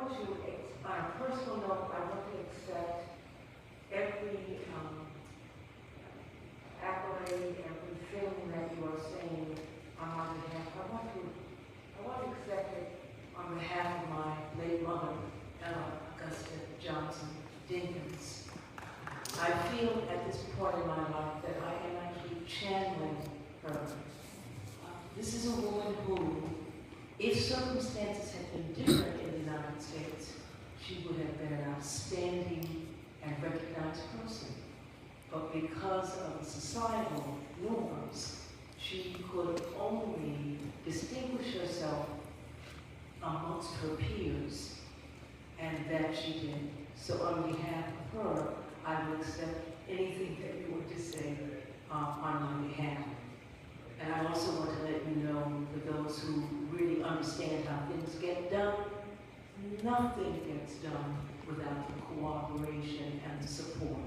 want to, on a personal note, I want to accept every accolade, everything that you are saying on my behalf. I want to accept it on behalf of my late mother, Augusta Johnson Dinkins. I feel at this point in my life that I am actually channeling her. This is a woman who, if circumstances had been different in the United States, she would have been an outstanding and recognized person. But because of the societal norms, she could only distinguish herself amongst her peers, and that she did. So on behalf of her, I will accept anything that you were to say on my behalf. And I also want to let you know, for those who really understand how things get done, nothing gets done without the cooperation and the support.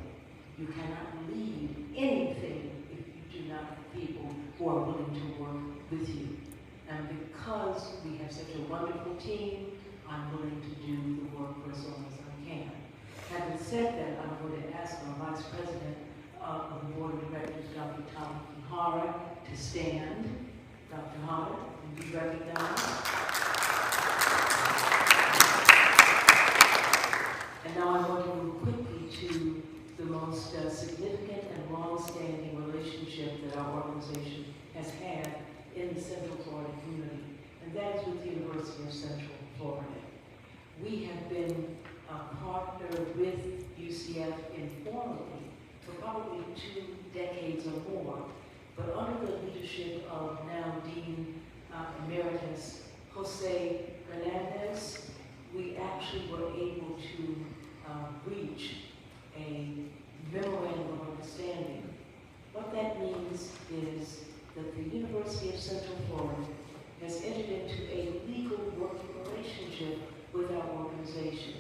You cannot lead anything if you do not have people who are willing to work with you. And because we have such a wonderful team, I'm willing to do the work for as long as I can. Having said that, I'm going to ask our Vice President of the Board of Directors, Dr. Tom Hara, to stand. Dr. Hara, and be recognized. And now I want to move quickly to the most significant and long-standing relationship that our organization has had in the Central Florida community, and that is with the University of Central Florida. We have been a partner with UCF informally for probably 2 decades or more, but under the leadership of now Dean Emeritus Jose Hernandez, we actually were able to reach a memorandum of understanding. What that means is that the University of Central Florida has entered into a legal working relationship with our organization.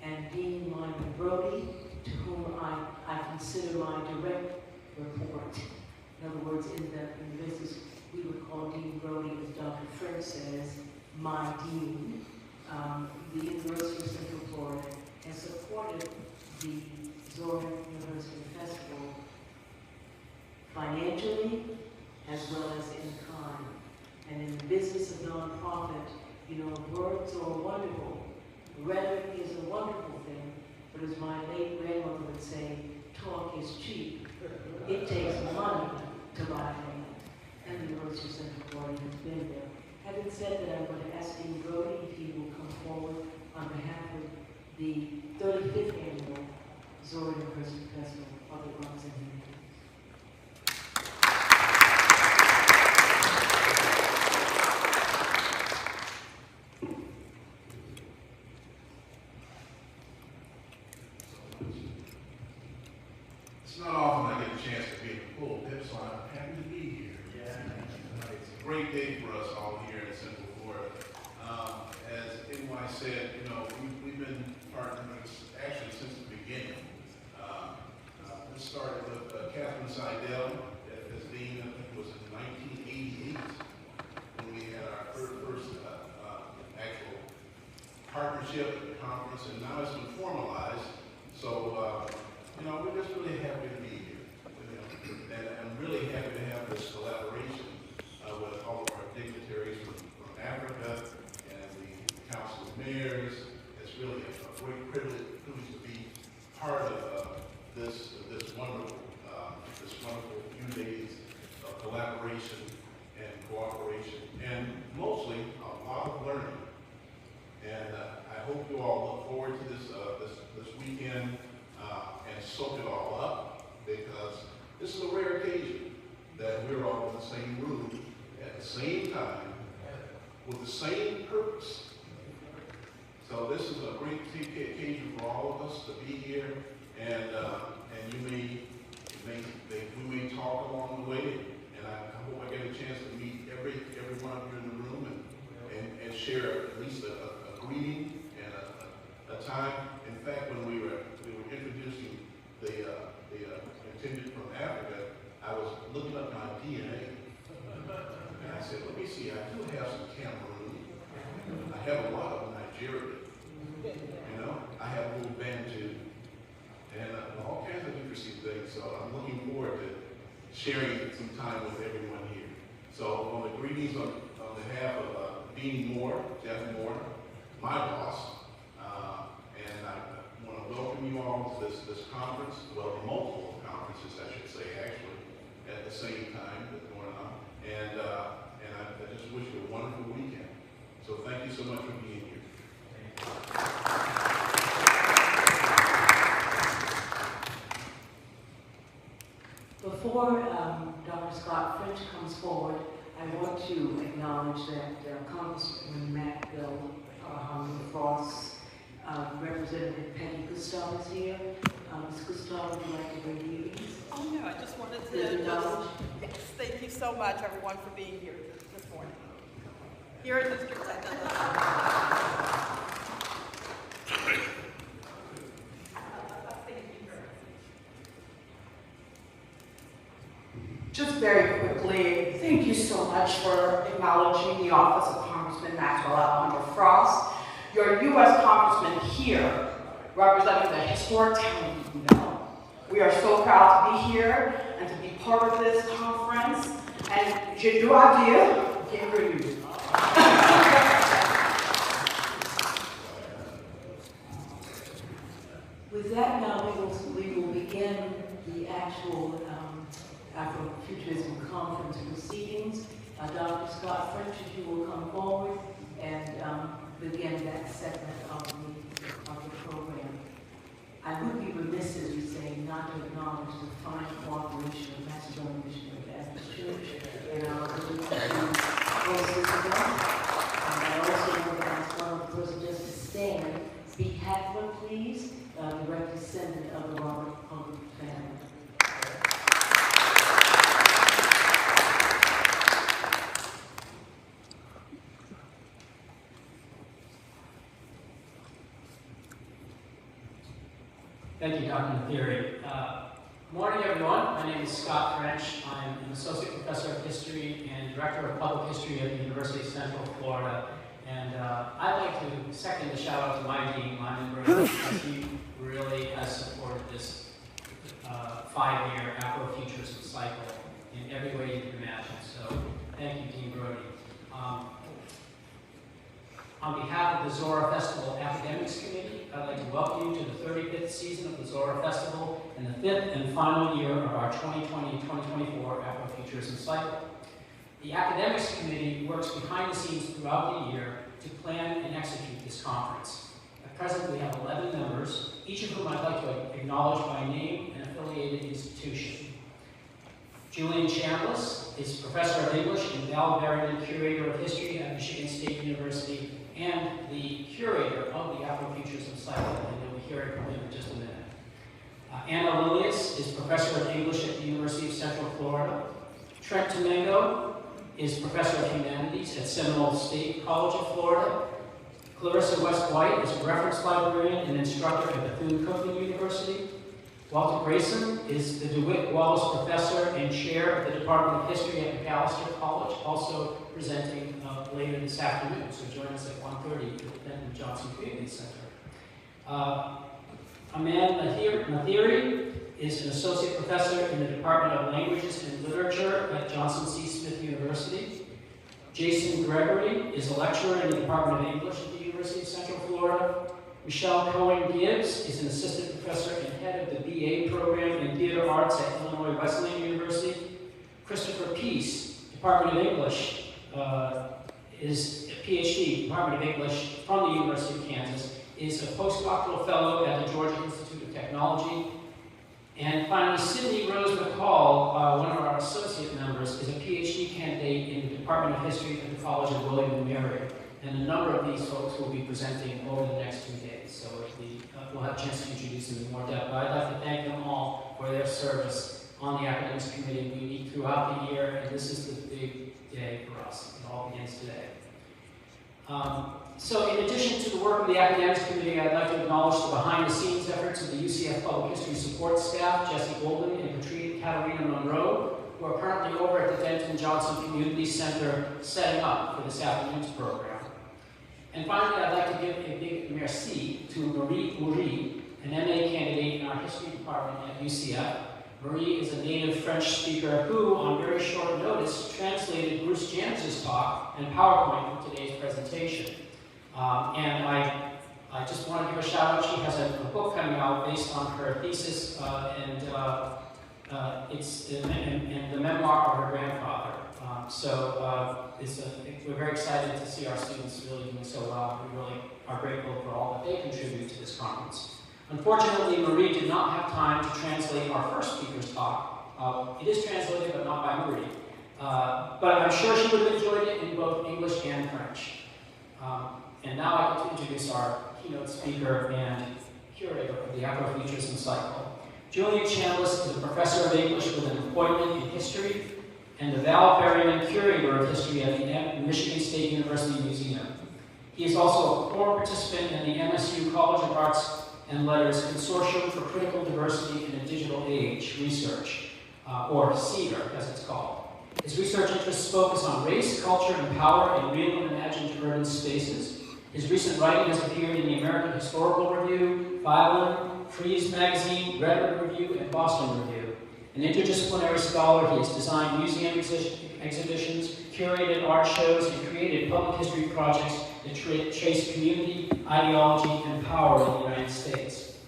And Dean Lyman Brodie, to whom I consider my direct report. In other words, in the business, we would call Dean Brodie, as Dr. Fred says, my dean. The University of Central Florida has supported the Zora University Festival financially as well as in kind. And in the business of nonprofit, you know, words are wonderful. Rhetoric is a wonderful thing, but as my late grandmother would say, talk is cheap. It takes money to buy land. And the University of Central Florida has been there. Having said that, I'm going to ask Dean Brodie if he will come forward on behalf of the 35th annual Zora University Festival of the Arts and Humanities. It's not often I get a chance to be in the pulpit, so I'm happy to be here. It's a great day for us all here in Central Florida. As NY said, you know, we've been partners actually since the beginning. This started with Catherine Seidel as dean, I think it was in 1988, when we had our first actual partnership conference, and now it's been formalized. So, you know, we're just really happy to be here. You know, and I'm really happy to have this collaboration with all of our dignitaries from Africa and the Council of Mayors. It's really a great privilege to be part of this wonderful unity of collaboration and cooperation, and mostly a lot of learning. And I hope you all look forward to this weekend and soak it all up, because this is a rare occasion that we're all in the same room at the same time with the same purpose. So this is a great occasion for all of us to be here, and we may talk along the way, and I hope I get a chance to meet every one of you in the room and share at least a greeting and a time. In fact, when we were introducing the contingent from Africa, I was looking up my DNA, and I said, let me see, I do have some Cameroon, I have a lot of Nigeria, You know, I have a little band too, and all kinds of interesting things. So I'm looking forward to sharing some time with everyone here. So on the greetings on behalf of Dean Moore, Jeff Moore, my boss, and I want to welcome you all to this conference, well, multiple conferences, I should say, actually, at the same time that's going on. And I just wish you a wonderful weekend. So thank you so much for being here. Before Dr. Scott French comes forward, I want to acknowledge that Congressman Matt Bill, Hungerford, Representative Peggy Gustav is here. Ms. Gustav, would you like to bring views? Oh no, I just wanted to yes, thank you so much everyone for being here this morning. Here in District 10. Just very quickly, thank you so much for acknowledging the office of Congressman Maxwell Hungerford. You're a U.S. Congressman here, representing the historic town of Keynote. We are so proud to be here and to be part of this conference. And j'ai deux à dire, bienvenue. With that, now we will begin the actual Afrofuturism conference proceedings. Dr. Scott French, if you will come forward and begin that segment of the program. I would be remiss, as you say, not to acknowledge the fine cooperation of Macedonia Missionary Baptist Church and our ability to host this event. I also want to ask one of the persons just to stand. Be Hackler, please, direct descendant of the Robert Hungerford family. Thank you, Dr. Nathiri. Good morning, everyone. My name is Scot French. I'm an associate professor of history and director of public history at the University of Central Florida. And I'd like to second the shout out to my dean, Lyman, because he really has supported this 5-year Afrofuturism cycle in every way you can imagine. So thank you, Dean Brodie. On behalf of the Zora Festival Academics Committee, I'd like to welcome you to the 35th season of the Zora Festival and the 5th and final year of our 2020-2024 Afrofuturism cycle. The Academics Committee works behind the scenes throughout the year to plan and execute this conference. At present, we have 11 members, each of whom I'd like to acknowledge by name and affiliated institution. Julian Chambliss is Professor of English and Val Berryman Curator of History at Michigan State University and the curator of the Afrofuturism cycle, and you'll be hearing from him in just a minute. Anna Lilius is Professor of English at the University of Central Florida. Trent Domingo is Professor of Humanities at Seminole State College of Florida. Clarissa West White is a reference librarian and instructor at Bethune-Cookman University. Walter Grayson is the DeWitt Wallace Professor and Chair of the Department of History at McAllister College, also presenting later this afternoon, so join us at 1:30 at the Benton Johnson Community Center. Amanda Nathiri is an Associate Professor in the Department of Languages and Literature at Johnson C. Smith University. Jason Gregory is a lecturer in the Department of English at the University of Central Florida. Michelle Cohen-Gibbs is an assistant professor and head of the BA program in theater arts at Illinois Wesleyan University. Christopher Peace, Department of English, is a PhD, Department of English from the University of Kansas, is a postdoctoral fellow at the Georgia Institute of Technology. And finally, Sydney Rose McCall, one of our associate members, is a PhD candidate in the Department of History at the College of William & Mary. And a number of these folks will be presenting over the next 2 days. So we'll have a chance to introduce them in more depth. But I'd like to thank them all for their service on the Academics Committee. We meet throughout the year, and this is the big day for us. It all begins today. So in addition to the work of the Academics Committee, I'd like to acknowledge the behind-the-scenes efforts of the UCF Public History support staff, Jesse Goldman and Katarina Monroe, who are currently over at the Denton Johnson Community Center setting up for this afternoon's program. And finally, I'd like to give a big merci to Marie Uri, an MA candidate in our history department at UCF. Marie is a native French speaker who, on very short notice, translated Bruce Janz's talk and PowerPoint for today's presentation. And I just want to give a shout out. She has a book coming out based on her thesis and the memoir of her grandfather. We're very excited to see our students really doing so well. We really are grateful for all that they contribute to this conference. Unfortunately, Marie did not have time to translate our first speaker's talk. It is translated, but not by Marie. But I'm sure she would have enjoyed it in both English and French. And now I get to introduce our keynote speaker and curator of the Afrofuturism cycle. Julian Chambliss is a professor of English with an appointment in history and the Val Berryman Curator of History at the Michigan State University Museum. He is also a core participant in the MSU College of Arts and Letters Consortium for Critical Diversity in a Digital Age Research, or CEDAR as it's called. His research interests focus on race, culture, and power in real and imagined urban spaces. His recent writing has appeared in the American Historical Review, Phylum, Frieze Magazine, Rhetoric Review, and Boston Review. An interdisciplinary scholar, he has designed museum exhibitions, curated art shows, and created public history projects that trace community, ideology, and power in the United States.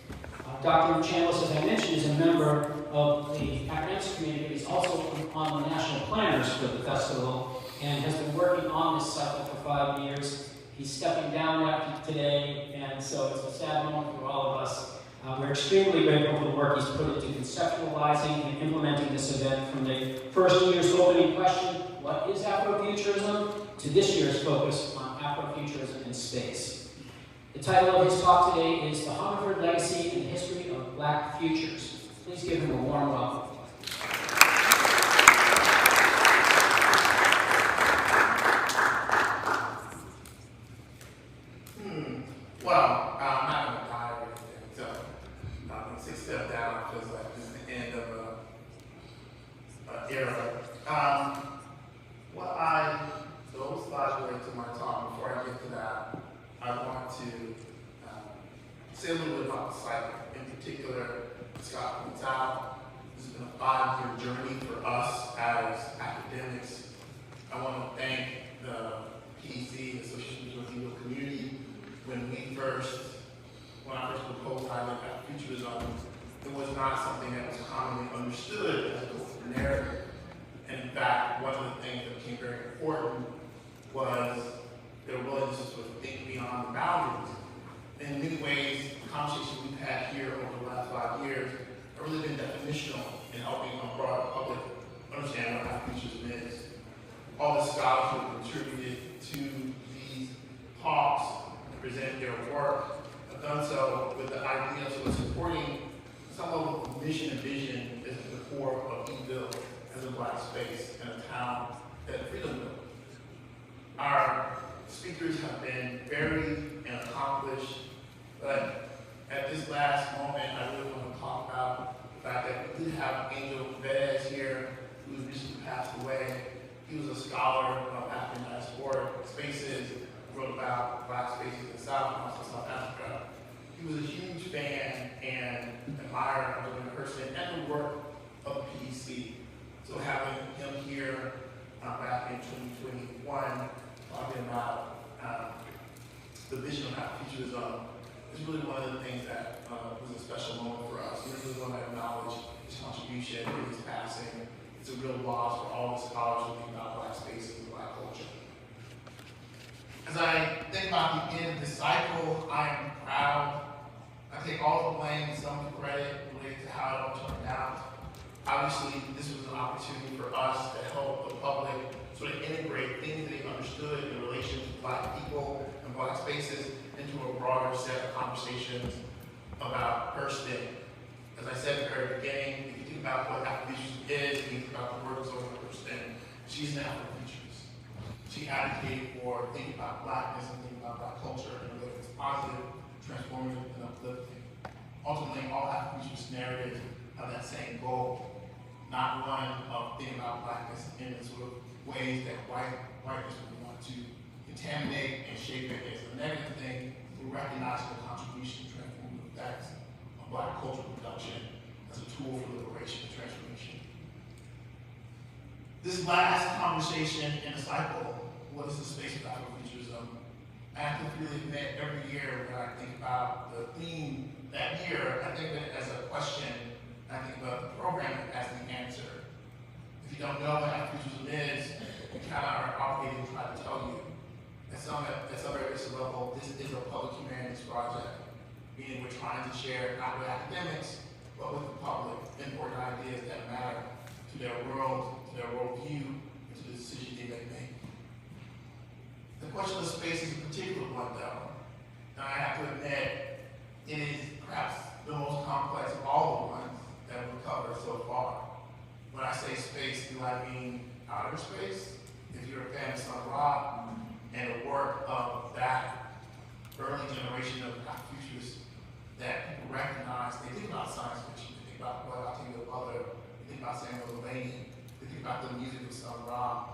Dr. Chambliss, as I mentioned, is a member of the academics community, but he's also on the national planners for the festival and has been working on this cycle for 5 years. He's stepping down after today, and so it's a sad moment for all of us. We're extremely grateful for the work he's put into conceptualizing and implementing this event, from the first year's opening question, what is Afrofuturism, to this year's focus on Afrofuturism in space. The title of his talk today is The Hungerford Legacy and History of Black Futures. Please give him a warm welcome. Well, I'm not going to die or anything, so 6 steps down feels like it's the end of an era. Those slides relate to my talk. Before I get to that, I want to say a little bit about the cycle. In particular, Scot points out, this has been a 5-year journey for us as academics. I want to thank the PEC, Association of the Legal Community. When I first proposed Afrofuturism, it was not something that was commonly understood as a narrative. And in fact, one of the things that became very important was their willingness to sort of think beyond the boundaries. In many ways, the conversation we've had here over the last 5 years have really been definitional in helping a broader public understand what Afrofuturism is. All the scholars who have contributed to these talks present their work have done so with the idea of supporting some level of mission and vision as the core of Eville as a Black space in a town that freedom built. Our speakers have been varied and accomplished, but at this last moment, I really want to talk about the fact that we did have Angel Vez here, who recently passed away. He was a scholar of African diasporic spaces, wrote about Black spaces in South and also South Africa. He was a huge fan and admirer of the person and the work of the PEC. So having him here back in 2021, talking about the vision of Afrofuturism, is really one of the things that was a special moment for us. We really want to acknowledge his contribution and his passing. It's a real loss for all the scholars who think about Black spaces and Black culture. As I think about the end of this cycle, I am proud. I take all the blame and some of the credit related to how it all turned out. Obviously, this was an opportunity for us to help the public sort of integrate things they understood in relation to Black people and Black spaces into a broader set of conversations about person. As I said at the very beginning, if you think about what Afrofuturism is, and you think about the work of Zora, she's an Afrofuturist. She advocated for thinking about Blackness and thinking about Black culture in a way that's positive, transformative, and uplifting. Ultimately, all Afrofuturist narratives have that same goal, not one of thinking about Blackness in the sort of ways that whiteness would want to contaminate and shape it as a negative thing, we recognize the contribution, transformative effects of Black cultural production as a tool for liberation and transformation. This last conversation in the cycle, what is the space of Afrofuturism? I have to really admit, every year when I think about the theme that year, I think of it as a question, I think about the program as the answer. If you don't know what Afrofuturism is, we kind of are obligated to try to tell you. At some very basic level, this is a public humanities project, meaning we're trying to share not with academics, but with the public, important ideas that matter to their world, to their worldview, and to the decisions they may make. The question of space is a particular one, though, and I have to admit, it is perhaps the most complex of all the ones that we've covered so far. When I say space, do I mean outer space? If you're a fan of Zora and the work of that early generation of Afrofuturists that people recognize, they think about science fiction, they think about what I think of other, they think about Samuel Lyman, they think about the music of Zora,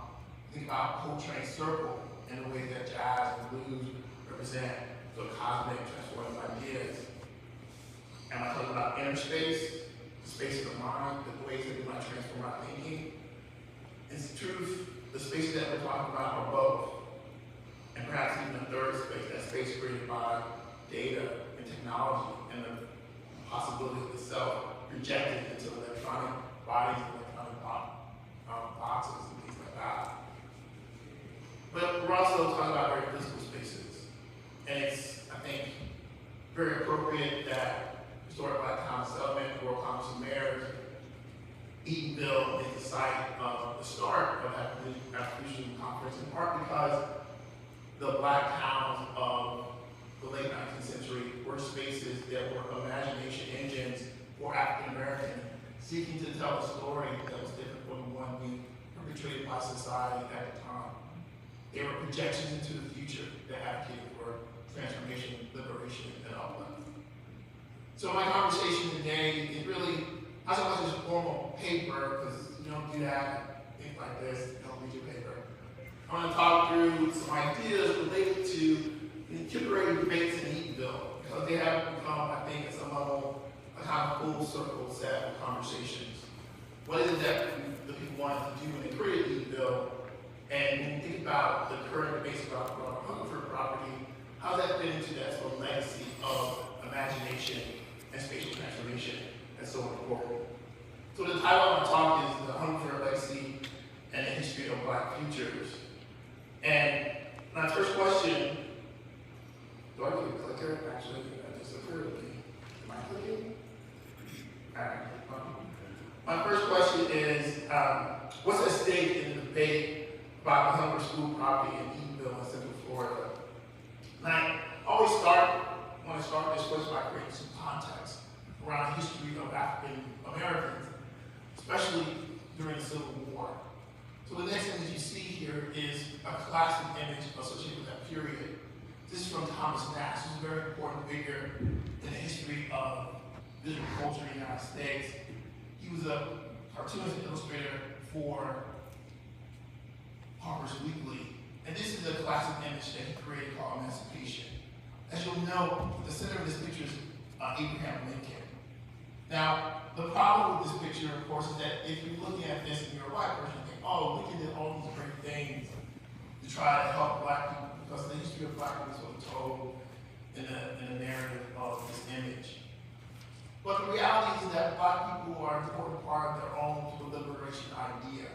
they think about Coltrane Circle and the way that jazz and blues represent the cosmic transformative ideas. Am I talking about inner space, the space of the mind, the ways that we might transform our thinking? In truth, the spaces that we're talking about are both. And perhaps even a third space, that space created by data and technology and the possibility of the self projected into electronic bodies, electronic boxes, and things like that. But we're also talking about very physical spaces. And it's, I think, very appropriate that historic Black town settlement, World Congress of Mayors, Eatonville is the site of the start of that Afrofuturism conference, in part because the Black towns of the late 19th century were spaces that were imagination engines for African Americans seeking to tell a story that was different from the one being perpetrated by society at the time. They were projections into the future that advocated for transformation, liberation, and uplift. So my conversation today is really not so much as formal paper, because you don't do that, things like this, you don't read your paper. I'm going to talk through some ideas related to the contemporary debates in Eatonville, because they have become, I think, at some level, a kind of full circle set of conversations. What is it that the people wanted to do when they created Eatonville? And when you think about the current debates about the Hungerford property, how does that fit into that sort of legacy of imagination and spatial transformation that's so important? So the title of my talk is The Hungerford Legacy and the History of Black Futures. And my first question, do I need a clicker? Actually, that just occurred to me. Am I clicking? All right. My first question is, what's at stake in the debate about the Hungerford School property in Eatonville in Central Florida? And I always want to start this question by creating some context around the history of African Americans, especially during the Civil War. So the next thing that you see here is a classic image associated with that period. This is from Thomas Nash, who's a very important figure in the history of visual culture in the United States. He was a cartoonist and illustrator for Harper's Weekly. And this is a classic image that he created called Emancipation. As you'll know, the center of this picture is Abraham Lincoln. Now, the problem with this picture, of course, is that if you're looking at this and you're a white person, you think, oh, Lincoln did all these great things to try to help Black people, because the history of Black people is sort of told in the narrative of this image. But the reality is that Black people are an important part of their own liberation idea.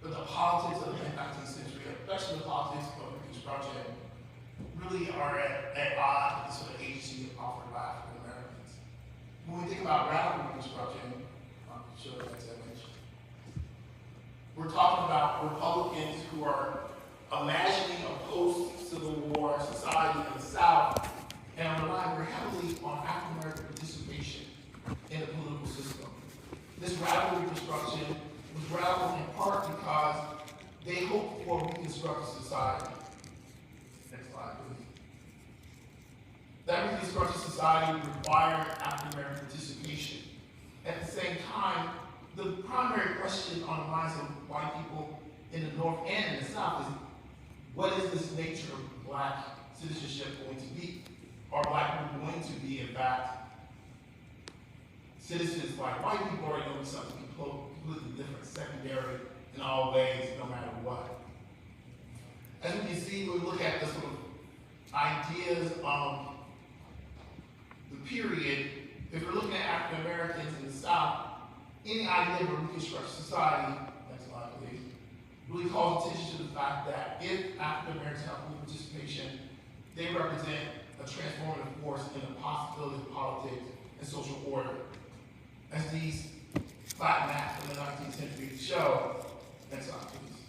But the politics of the mid-19th century, especially the politics of Reconstruction, really are at odds with the sort of agency offered by African Americans. When we think about radical Reconstruction, I'm sure that's image, we're talking about Republicans who are imagining a post-Civil War society in the South and relying very heavily on African American participation in the political system. This radical Reconstruction was radical in part because they hoped for a Reconstructed society. Next slide, please. That Reconstructed society required African American participation. At the same time, the primary question on the minds of white people in the North and in the South is, what is this nature of black citizenship going to be? Are black people going to be, in fact, citizens like white people, or are going to be something completely different, secondary in all ways, no matter what? As we can see, when we look at the sort of ideas of the period, if we're looking at African Americans in the South, any idea of a Reconstruction society, next slide please, really calls attention to the fact that if African Americans have full participation, they represent a transformative force in the possibility of politics and social order. As these flat maps from the 19th century show, next slide please.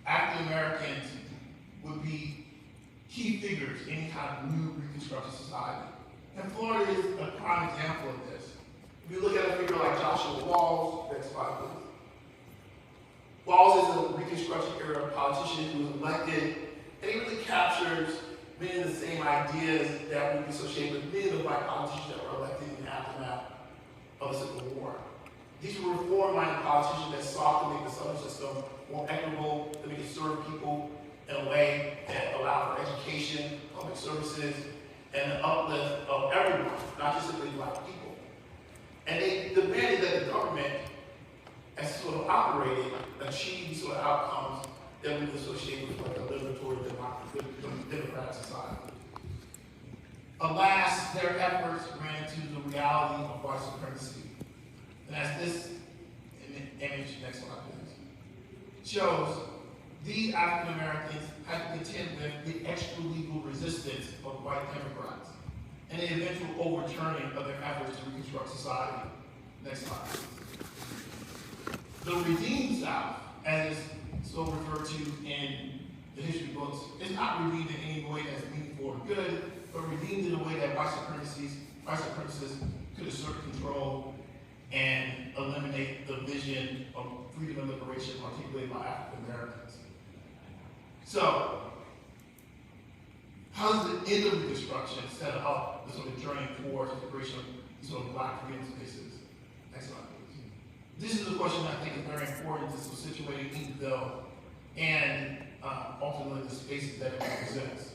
African Americans would be key figures in any kind of new Reconstruction society. And Florida is a prime example of this. If you look at a figure like Joshua Walls, next slide please. Walls is a Reconstruction era politician who was elected, and he really captures many of the same ideas that we associate with many of the white politicians that were elected in the aftermath of the Civil War. These were reform-minded politicians that sought to make the Southern system more equitable, to make it serve people in a way that allowed for education, public services, and the uplift of everyone, not just simply black people. And they demanded that the government, as sort of operated, achieve these sort of outcomes that we associate with like a liberatory democratic society. Alas, their efforts ran into the reality of white supremacy. And as this image, next slide please, shows, these African Americans had to contend with the extra-legal resistance of white Democrats and the eventual overturning of their efforts to reconstruct society. Next slide please. The redeemed South, as is so referred to in the history books, is not redeemed in any way that's meaningful or good, but redeemed in a way that white supremacists could assert control and eliminate the vision of freedom and liberation articulated by African Americans. So, how does the end of Reconstruction set up the sort of journey towards the creation of these sort of black freedom spaces? Next slide, please. This is a question that I think is very important to sort of situate Eatonville and ultimately the spaces that it represents.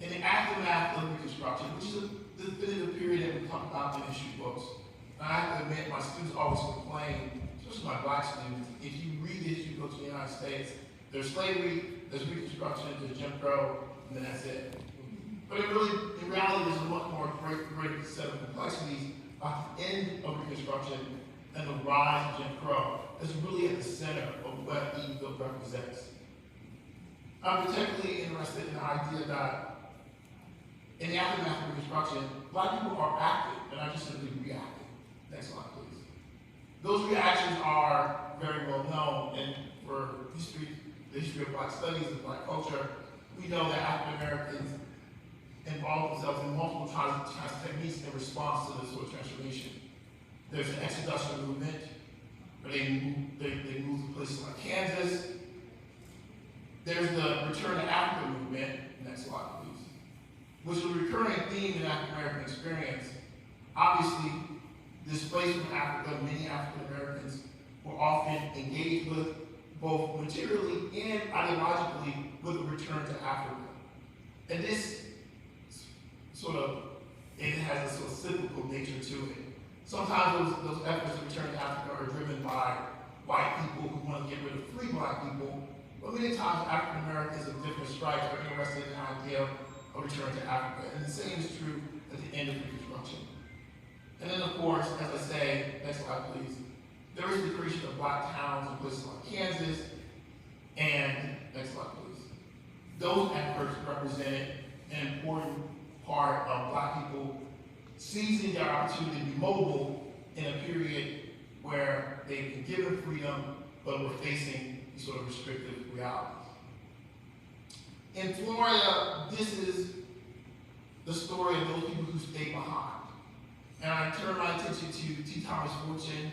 In the aftermath of Reconstruction, which is the definitive period that we talk about in history books, and I have to admit, my students always complain, especially my black students, if you read the history books in the United States, there's slavery, there's Reconstruction, there's Jim Crow, and then that's it. But in reality, there's a much more greater set of complexities at the end of Reconstruction and the rise of Jim Crow is really at the center of what Eatonville represents. I'm particularly interested in the idea that in the aftermath of Reconstruction, black people are active and not just simply reactive. Next slide, please. Those reactions are very well known, and for the history of black studies and black culture, we know that African Americans involve themselves in multiple kinds of techniques in response to this sort of transformation. There's the exodustral movement, where they move to places like Kansas. There's the Return to Africa movement, next slide please, which is a recurring theme in African American experience. Obviously, displaced from Africa, many African Americans were often engaged with both materially and ideologically with a return to Africa. And this it has a sort of cyclical nature to it. Sometimes those efforts to return to Africa are driven by white people who want to get rid of free black people, but many times African Americans of different stripes are interested in the idea of return to Africa. And the same is true at the end of Reconstruction. And then, of course, as I say, next slide please, there is the creation of black towns in places like Kansas, and next slide please. Those efforts represented an important part of black people seizing their opportunity to be mobile in a period where they've been given freedom, but were facing these sort of restrictive realities. In Florida, this is the story of those people who stayed behind. And I turn my attention to T. Thomas Fortune,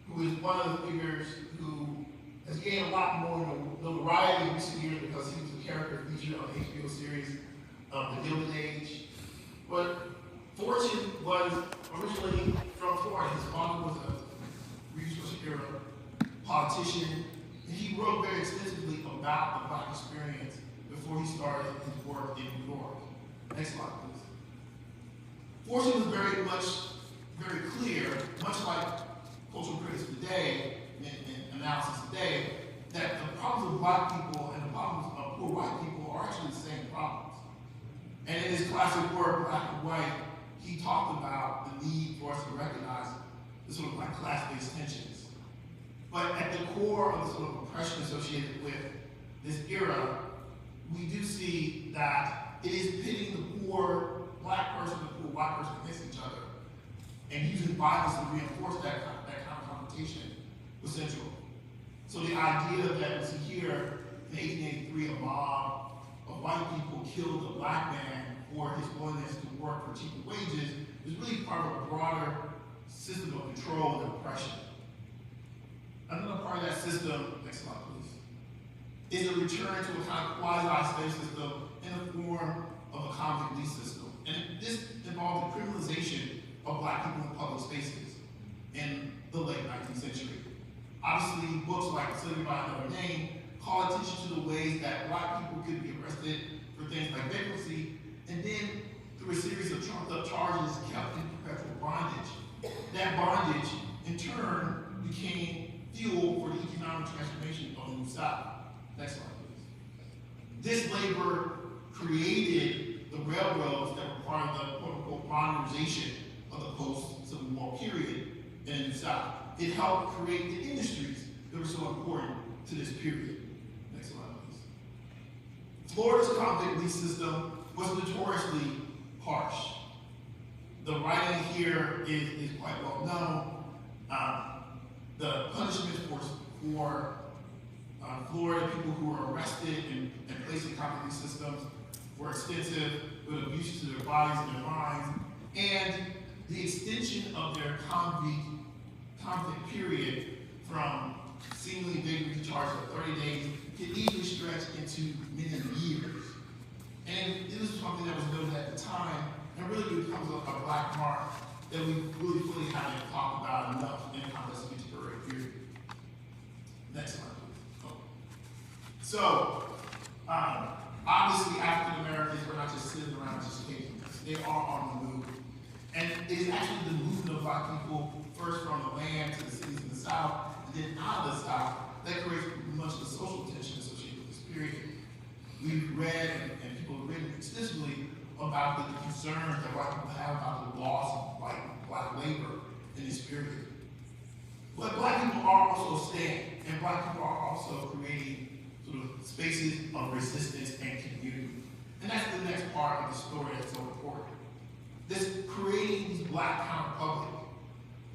who is one of the figures who has gained a lot more notoriety in recent years because he was a character featured on the HBO series The Gilded Age. But Fortune was originally from Florida. His father was a Reconstruction era politician. And he wrote very extensively about the Black experience before he started his work in New York. Next slide, please. Fortune was very clear, much like cultural critics today and analysis today, that the problems of Black people and the problems of poor white people are actually the same problems. And in his classic work, Black and White, he talked about the need for us to recognize the sort of like class-based tensions. But at the core of the sort of oppression associated with this era, we do see that it is pitting the poor Black person and the poor white person against each other, and using violence to reinforce that kind of confrontation was central. So the idea that we see here in 1883, a mob of white people killed a Black man for his willingness to work for cheaper wages is really part of a broader system of control and oppression. Another part of that system, next slide please, is a return to a kind of quasi-slave system in the form of a convict lease system. And this involved the criminalization of Black people in public spaces in the late 19th century. Obviously, books like Slavery by Another Name call attention to the ways that Black people could be arrested for things like bankruptcy, and then through a series of trumped-up charges kept in perpetual bondage. That bondage, in turn, became fuel for the economic transformation of the New South. Next slide, please. This labor created the railroads that were part of the quote-unquote modernization of the post-Civil War period in the New South. It helped create the industries that were so important to this period. Next slide, please. Florida's convict lease system was notoriously harsh. The writing here is quite well known. The punishments for Florida people who were arrested and placed in convict lease systems were extensive, with abuses to their bodies and their minds, and the extension of their convict period from seemingly vaguely charged of 30 days could easily stretch into many years. And it was something that was noted at the time, and really becomes a Black mark that we really fully haven't talked about enough in the context of the contemporary period. Next slide, please. Oh. So, obviously African Americans were not just sitting around just thinking, they are on the move. And it is actually the movement of Black people, first from the land to the cities in the South, and then out of the South, that creates much of the social tension associated with this period. We've read, and people have written extensively about the concerns that White people have about the loss of Black labor in this period. But Black people are also staying, and Black people are also creating sort of spaces of resistance and community. And that's the next part of the story that's so important. This creating these Black counterpublic,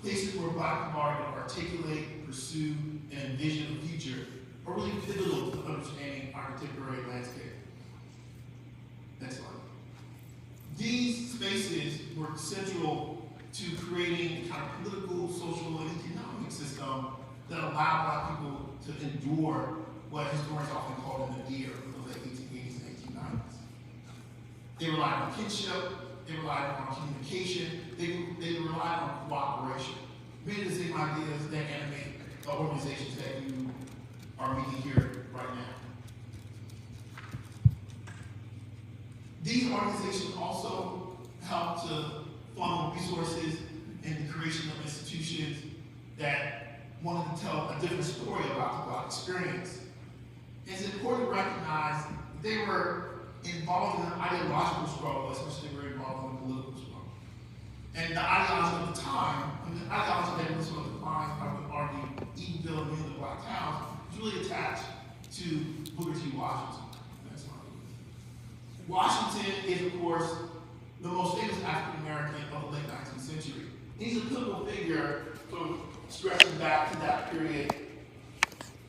places where Black people are going to articulate, pursue, and envision the future, are really pivotal to understanding our contemporary landscape. Next slide. These spaces were central to creating a kind of political, social, and economic system that allowed Black people to endure what historians often call the nadir of the 1880s and 1890s. They relied on kinship, they relied on communication, they relied on cooperation. Many of the same ideas that animate the organizations that you are meeting here right now. These organizations also help to funnel resources in the creation of institutions that wanted to tell a different story about the Black experience. It's important to recognize that they were involved in an ideological struggle as much as they were involved in a political struggle. And the ideology of the time, and the ideology that was sort of defined, I would argue, Edenville and many of the Black towns, was really attached to Booker T. Washington. Washington is, of course, the most famous African American of the late 19th century. He's a pivotal figure, sort of stretching back to that period,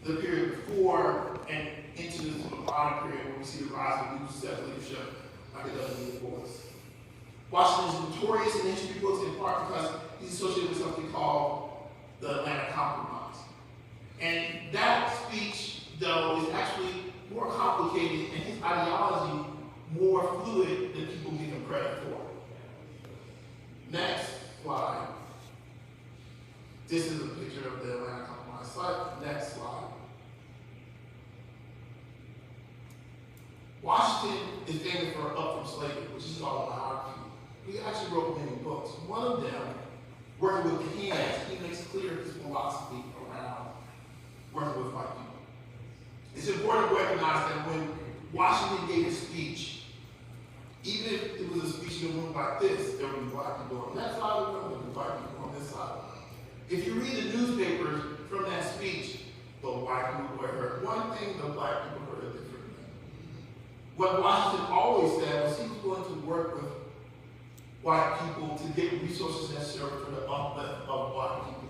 the period before and into this sort of modern period where we see the rise of new self-leadership like it does in the boys. Washington is notorious in history books in part because he's associated with something called the Atlanta Compromise. And that speech, though, is actually more complicated and his ideology more fluid than people give him credit for. Next slide. This is a picture of the Atlanta Compromise slide. Next slide. Washington is famous for Up from Slavery, which is his autobiography. He actually wrote many books. One of them, working with the hands, he makes clear his philosophy around working with white people. It's important to recognize that when Washington gave a speech, even if it was a speech in a room like this, there would be black people on that side of the room, there would be white people on this side. If you read the newspapers from that speech, the white people were heard one thing, the black people heard a different thing. What Washington always said was he was willing to work with white people to get resources necessary for the uplift of black people.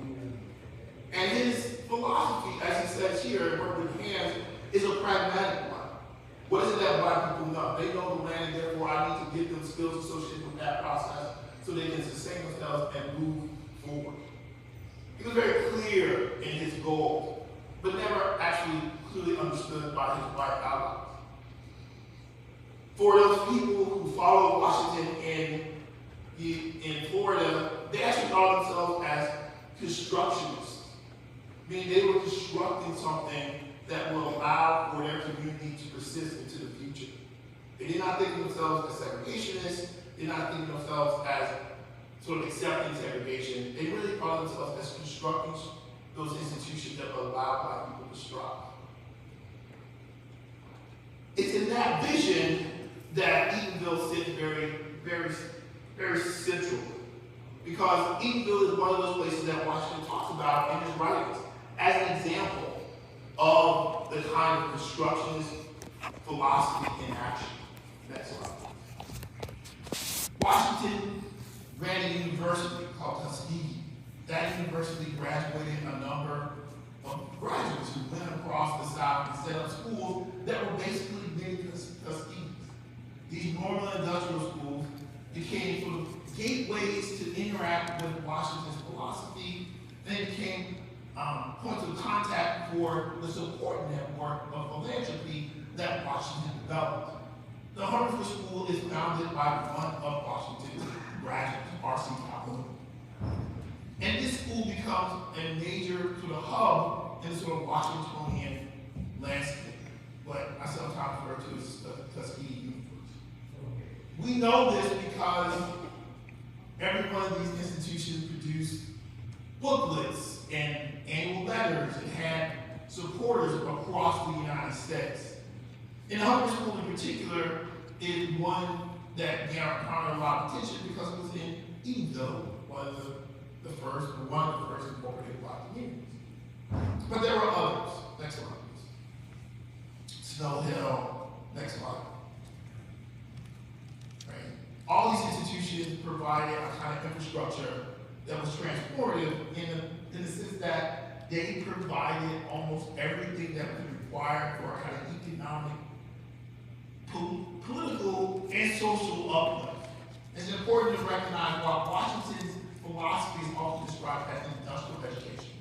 And his philosophy, as he says here, in Work with Hands, is a pragmatic one. What is it that black people know? They know the land, and therefore I need to give them skills associated with that process so they can sustain themselves and move forward. He was very clear in his goals, but never actually clearly understood by his white allies. For those people who followed Washington in Florida, they actually thought themselves as constructionists, meaning they were constructing something that will allow for their community to persist into the future. They did not think of themselves as segregationists, they did not think of themselves as sort of accepting segregation. They really thought of themselves as constructing those institutions that will allow black people to strive. It's in that vision that Eatonville sits very central. Because Eatonville is one of those places that Washington talks about in his writings as an example of the kind of constructionist philosophy in action. Next slide. Washington ran a university called Tuskegee. That university graduated a number of graduates who went across the South and set up schools that were basically mini Tuskegees. These normal industrial schools became sort of gateways to interact with Washington's philosophy, and it became points of contact for the support network of philanthropy that Washington developed. The Hungerford School is founded by one of Washington's graduates, R.C. Calhoun. And this school becomes a major sort of hub in the sort of Washingtonian landscape, what I sometimes refer to as the Tuskegee Universe. We know this because every one of these institutions produced booklets and annual letters and had supporters across the United States. And the Hungerford School in particular is one that garnered a lot of attention because it was in Eatonville, one of the first incorporated black communities. But there were others. Next slide, please. Snow Hill. Next slide. Right. All these institutions provided a kind of infrastructure that was transformative in the sense that they provided almost everything that was required for a kind of economic, political, and social uplift. It's important to recognize while Washington's philosophy is often described as industrial education,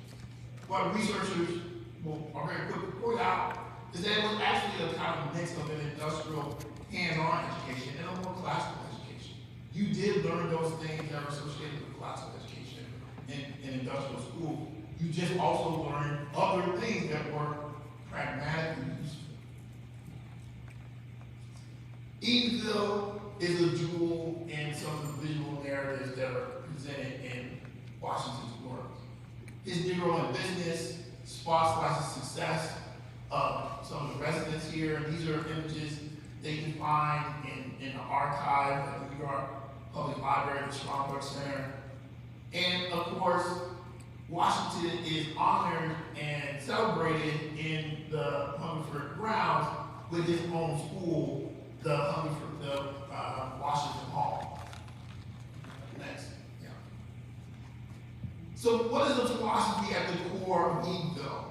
what researchers are very quick to point out is that it was actually a kind of mix of an industrial hands-on education and a more classical education. You did learn those things that are associated with classical education in industrial school. You just also learned other things that were pragmatically useful. Eatonville is a jewel in some of the visual narratives that are presented in Washington's work. His Negro in Business spotlights the success of some of the residents here. These are images that you can find in the archive at the New York Public Library, the Schomburg Center. And of course, Washington is honored and celebrated in the Hungerford grounds with his own school, the Washington Hall. Next. Yeah. So what is the philosophy at the core of Eatonville?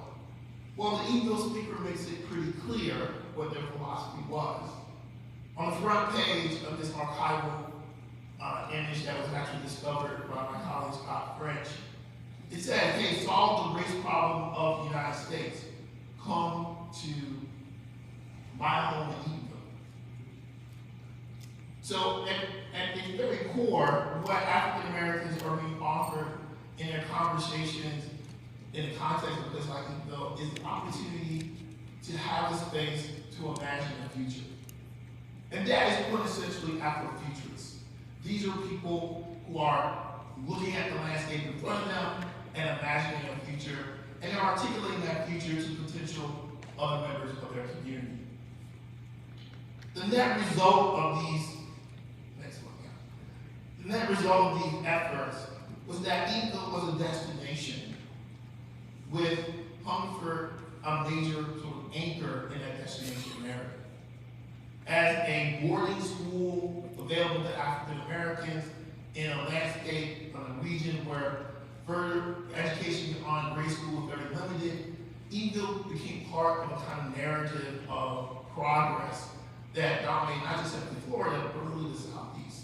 Well, the Eatonville speaker makes it pretty clear what their philosophy was. On the front page of this archival image that was actually discovered by my colleague Scott, it says, hey, solve the race problem of the United States. Come to my home in Eatonville. So at the very core, what African Americans are being offered in their conversations in the context of a place like Eatonville is the opportunity to have a space to imagine the future. And that is quintessentially Afrofuturists. These are people who are looking at the landscape in front of them and imagining a future, and they're articulating that future to potential other members of their community. The net result of these, the net result of these efforts was that Eatonville was a destination with Hungerford a major sort of anchor in that destination area. As a boarding school available to African Americans in a landscape, in a region where further education beyond grade school was very limited, Eatonville became part of a kind of narrative of progress that dominated not just Central Florida, but really the Southeast.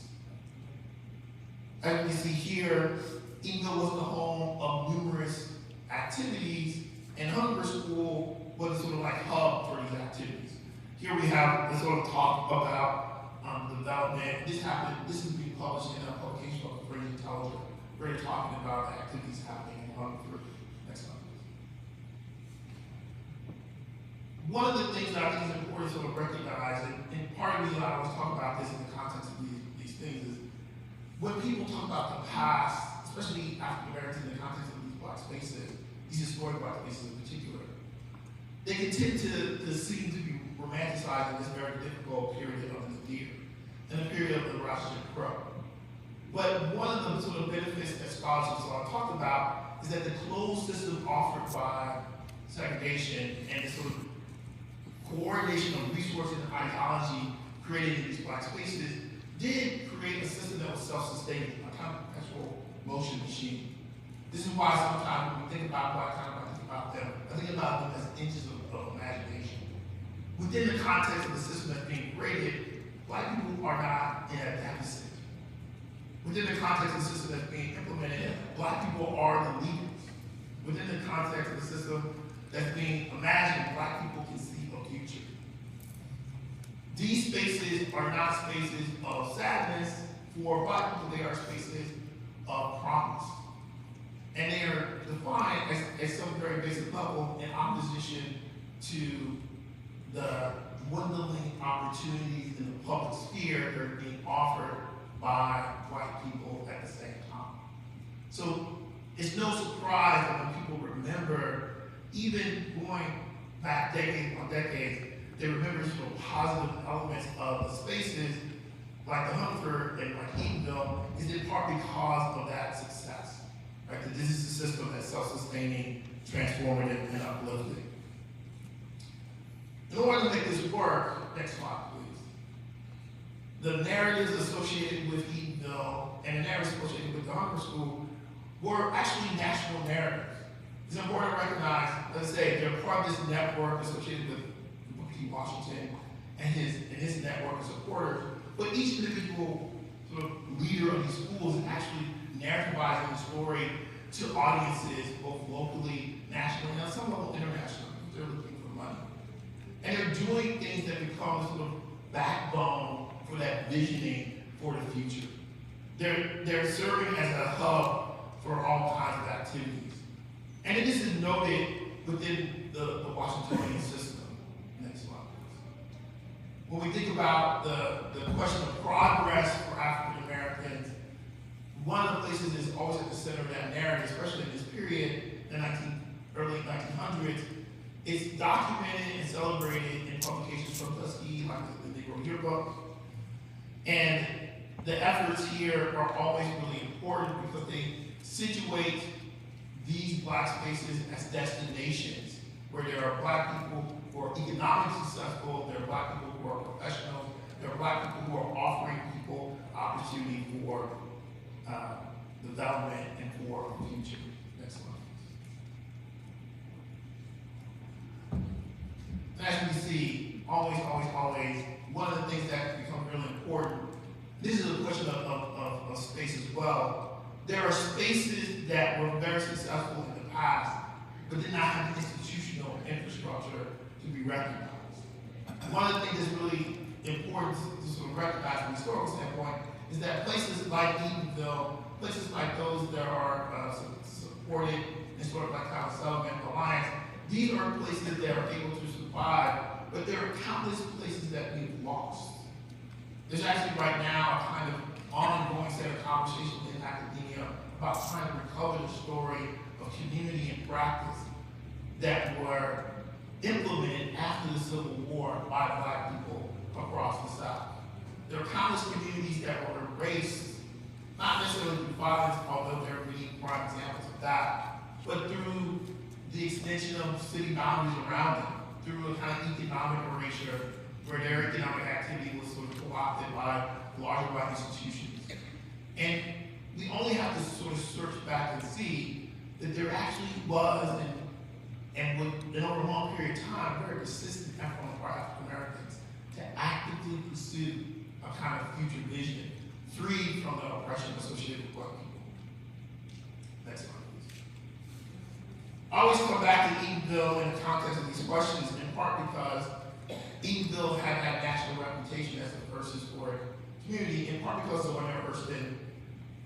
As we see here, Eatonville was the home of numerous activities, and Hungerford School was a sort of like hub for these activities. Here we have a sort of talk about development. This is being published in a publication called Brodie Intelligent, where they're talking about the activities happening in Hungerford. Next slide, please. One of the things that I think is important to sort of recognize, and part of the reason I always talk about this in the context of these things, is when people talk about the past, especially African Americans in the context of these black spaces, these historic black spaces in particular, they can tend to seem to be romanticized in this very difficult period of the Nathiri, and the period of the Russian Crow. But one of the sort of benefits that scholars have talked about is that the closed system offered by segregation and the sort of coordination of resources and ideology created in these black spaces did create a system that was self-sustaining, a kind of perpetual motion machine. This is why sometimes when we think about black time, I think about them as inches of imagination. Within the context of the system that's being created, black people are not in a deficit. Within the context of the system that's being implemented, black people are the leaders. Within the context of the system that's being imagined, black people can see a future. These spaces are not spaces of sadness for black people, they are spaces of promise. And they are defined at some very basic level in opposition to the dwindling opportunities in the public sphere that are being offered by white people at the same time. So it's no surprise that when people remember, even going back decades on decades, they remember sort of positive elements of the spaces like the Hungerford and like Eatonville is in part because of that success. Right? That this is a system that's self-sustaining, transformative, and uplifting. In order to make this work, next slide, please. The narratives associated with Eatonville and the narratives associated with the Hungerford School were actually national narratives. It's important to recognize, let's say, they're part of this network associated with Booker T. Washington and his network of supporters, but each individual sort of leader of these schools is actually narrativizing the story to audiences, both locally, nationally, and on some level internationally. They're looking for money. And they're doing things that become the sort of backbone for that visioning for the future. They're serving as a hub for all kinds of activities. And this is noted within the Washingtonian system. Next slide, please. When we think about the question of progress for African Americans, one of the places that's always at the center of that narrative, especially in this period, the early 1900s, is documented and celebrated in publications from Tuskegee, like the Negro Yearbook. And the efforts here are always really important because they situate these black spaces as destinations where there are black people who are economically successful, there are black people who are professionals, there are black people who are offering people opportunity for development and for a future. Next slide. As we see, always, one of the things that becomes really important, this is a question of space as well. There are spaces that were very successful in the past, but did not have the institutional infrastructure to be recognized. One of the things that's really important to sort of recognize from a historical standpoint is that places like Eatonville, places like those that are supported in sort of like how Settlement Alliance, these are places that are able to survive, but there are countless places that we've lost. There's actually right now a kind of ongoing set of conversations in academia about trying to recover the story of community and practice that were implemented after the Civil War by Black people across the South. There are countless communities that were erased, not necessarily through violence, although there are many prime examples of that, but through the extension of city boundaries around them, through a kind of economic erasure where their economic activity was sort of co-opted by larger Black institutions. And we only have to sort of search back and see that there actually was, and over a long period of time, very persistent effort on the part of African Americans to actively pursue a kind of future vision, free from the oppression associated with Black people. Next slide, please. I always come back to Eatonville in the context of these questions, in part because Eatonville had that national reputation as the first historic community, in part because Zora Hurston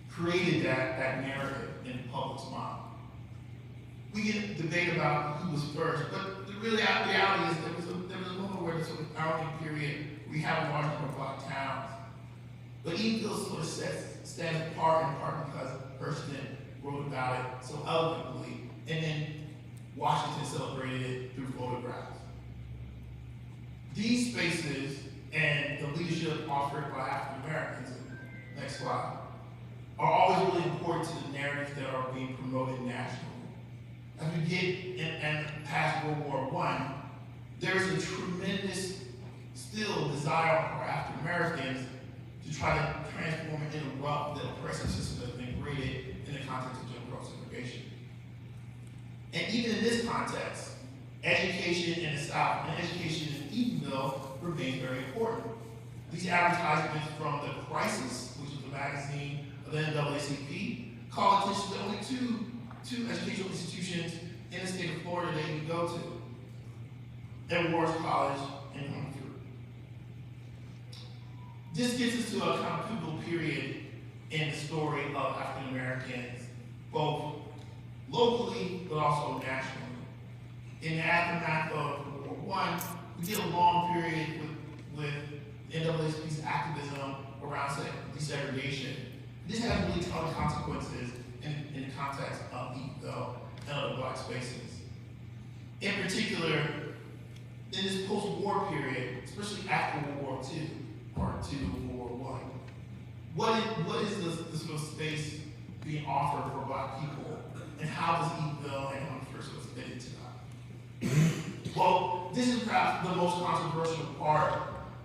created that narrative in the public's mind. We get debate about who was first, but the reality is there was a moment where the sort of founding period we have a large number of Black towns. But Eatonville sort of stands apart in part because Hurston wrote about it so eloquently, and then Washington celebrated it through photographs. These spaces and the leadership offered by African Americans, next slide, are always really important to the narratives that are being promoted nationally. As we get past World War I, there's a tremendous still desire for African Americans to try to transform and interrupt the oppressive system that's been created in the context of Jim Crow segregation. And even in this context, education in the South and education in Eatonville remains very important. These advertisements from The Crisis, which is the magazine of the NAACP, call attention to only two educational institutions in the state of Florida that you can go to, at Warwick College and Hungerford. This gets us to a kind of pivotal period in the story of African Americans, both locally but also nationally. In the aftermath of World War I, we did a long period with NAACP's activism around desegregation. This has really tough consequences in the context of Eatonville and other Black spaces. In particular, in this post-war period, especially after World War II, Part 2 of World War I, what is the sort of space being offered for Black people, and how does Eatonville and Hungerford sort of fit into that? Well, this is perhaps the most controversial part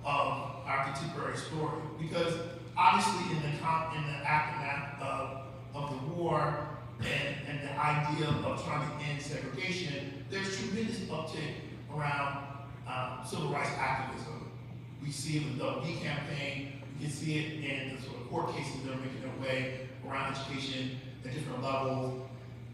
of our contemporary story, because obviously in the aftermath of the war and the idea of trying to end segregation, there's tremendous uptick around civil rights activism. We see it in the Double D campaign, we can see it in the sort of court cases that are making their way around education at different levels.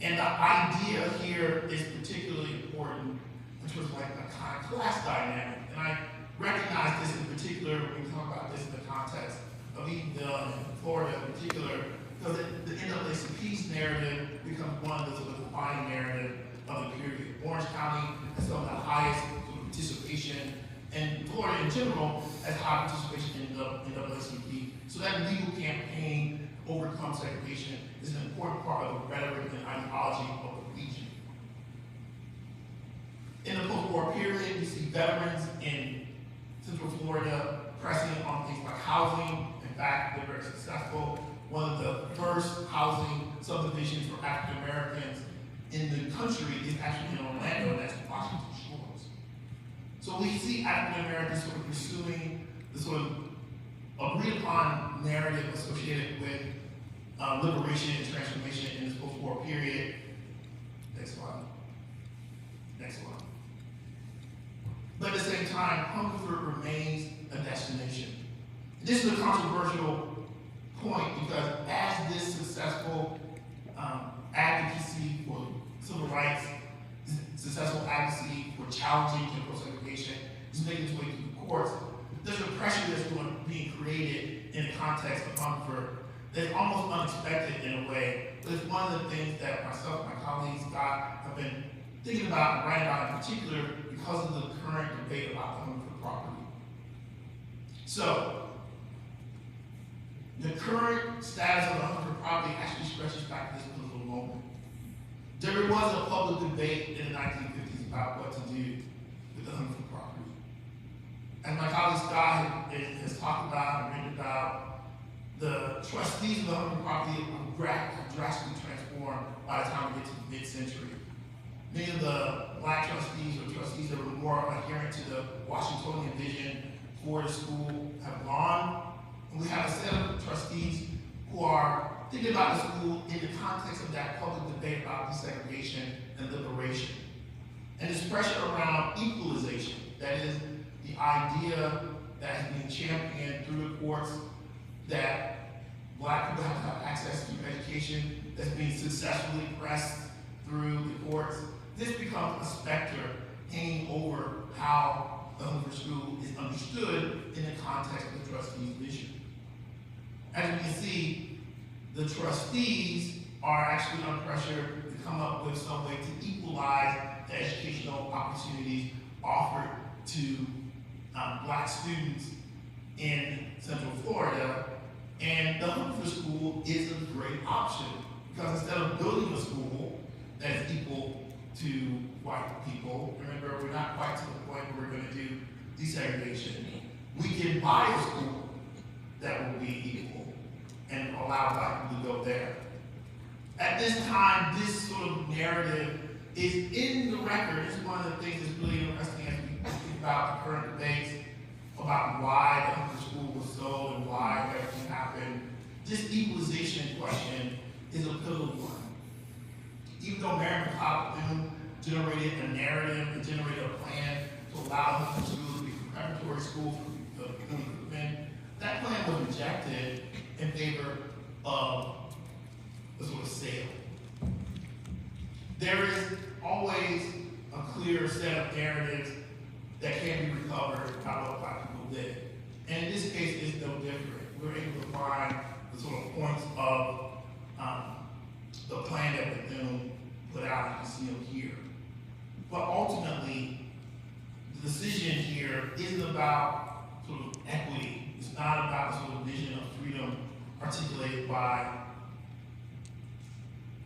And the idea here is particularly important, which was like a kind of class dynamic. And I recognize this in particular when we talk about this in the context of Eatonville and Florida in particular, because the NAACP's narrative becomes one of the sort of defining narrative of the period. Orange County has some of the highest sort of participation, and Florida in general has high participation in NAACP. So that legal campaign to overcome segregation is an important part of the rhetoric and ideology of the region. In the post-war period, we see veterans in Central Florida pressing on things like housing. In fact, they're very successful. One of the first housing subdivisions for African Americans in the country is actually in Orlando, and that's Washington Shores. So we see African Americans sort of pursuing the sort of agreed upon narrative associated with liberation and transformation in this post-war period. Next slide. Next slide. But at the same time, Hungerford remains a destination. This is a controversial point because as this successful advocacy for civil rights, successful advocacy for challenging Jim Crow segregation is making its way through the courts, there's a pressure that's being created in the context of Hungerford that's almost unexpected in a way, but it's one of the things that myself and my colleagues, Scot, have been thinking about and writing about in particular because of the current debate about the Hungerford property. So, The current status of the Hungerford property actually stretches back to this political moment. There was a public debate in the 1950s about what to do with the Hungerford property. As my colleague Scot has talked about and written about, the trustees of the Hungerford property have drastically transformed by the time we get to the mid-century. Many of the black trustees or trustees that were more adherent to the Washingtonian vision for the school have gone. And we have a set of trustees who are thinking about the school in the context of that public debate about desegregation and liberation. And this pressure around equalization, that is the idea that has been championed through the courts that black people have to have access to education, that's being successfully pressed through the courts. This becomes a specter hanging over how the Hungerford School is understood in the context of the trustees' vision. As you can see, the trustees are actually under pressure to come up with some way to equalize the educational opportunities offered to black students in Central Florida. And the Hungerford School is a great option because instead of building a school that is equal to white people, remember, we're not quite to the point where we're going to do desegregation. We can buy a school that will be equal and allow black people to go there. At this time, this sort of narrative is in the record. This is one of the things that's really interesting as we think about the current debates about why the Hungerford School was sold and why everything happened. This equalization question is a pivotal one. Even though Mary McLeod generated a narrative and generated a plan to allow the Hungerford School to be a preparatory school for the men, that plan was rejected in favor of a sort of sale. There is always a clear set of narratives that can be recovered about what black people did. And in this case, it's no different. We're able to find the sort of points of the plan that Bethune put out, you can see them here. But ultimately, the decision here isn't about sort of equity. It's not about the sort of vision of freedom articulated by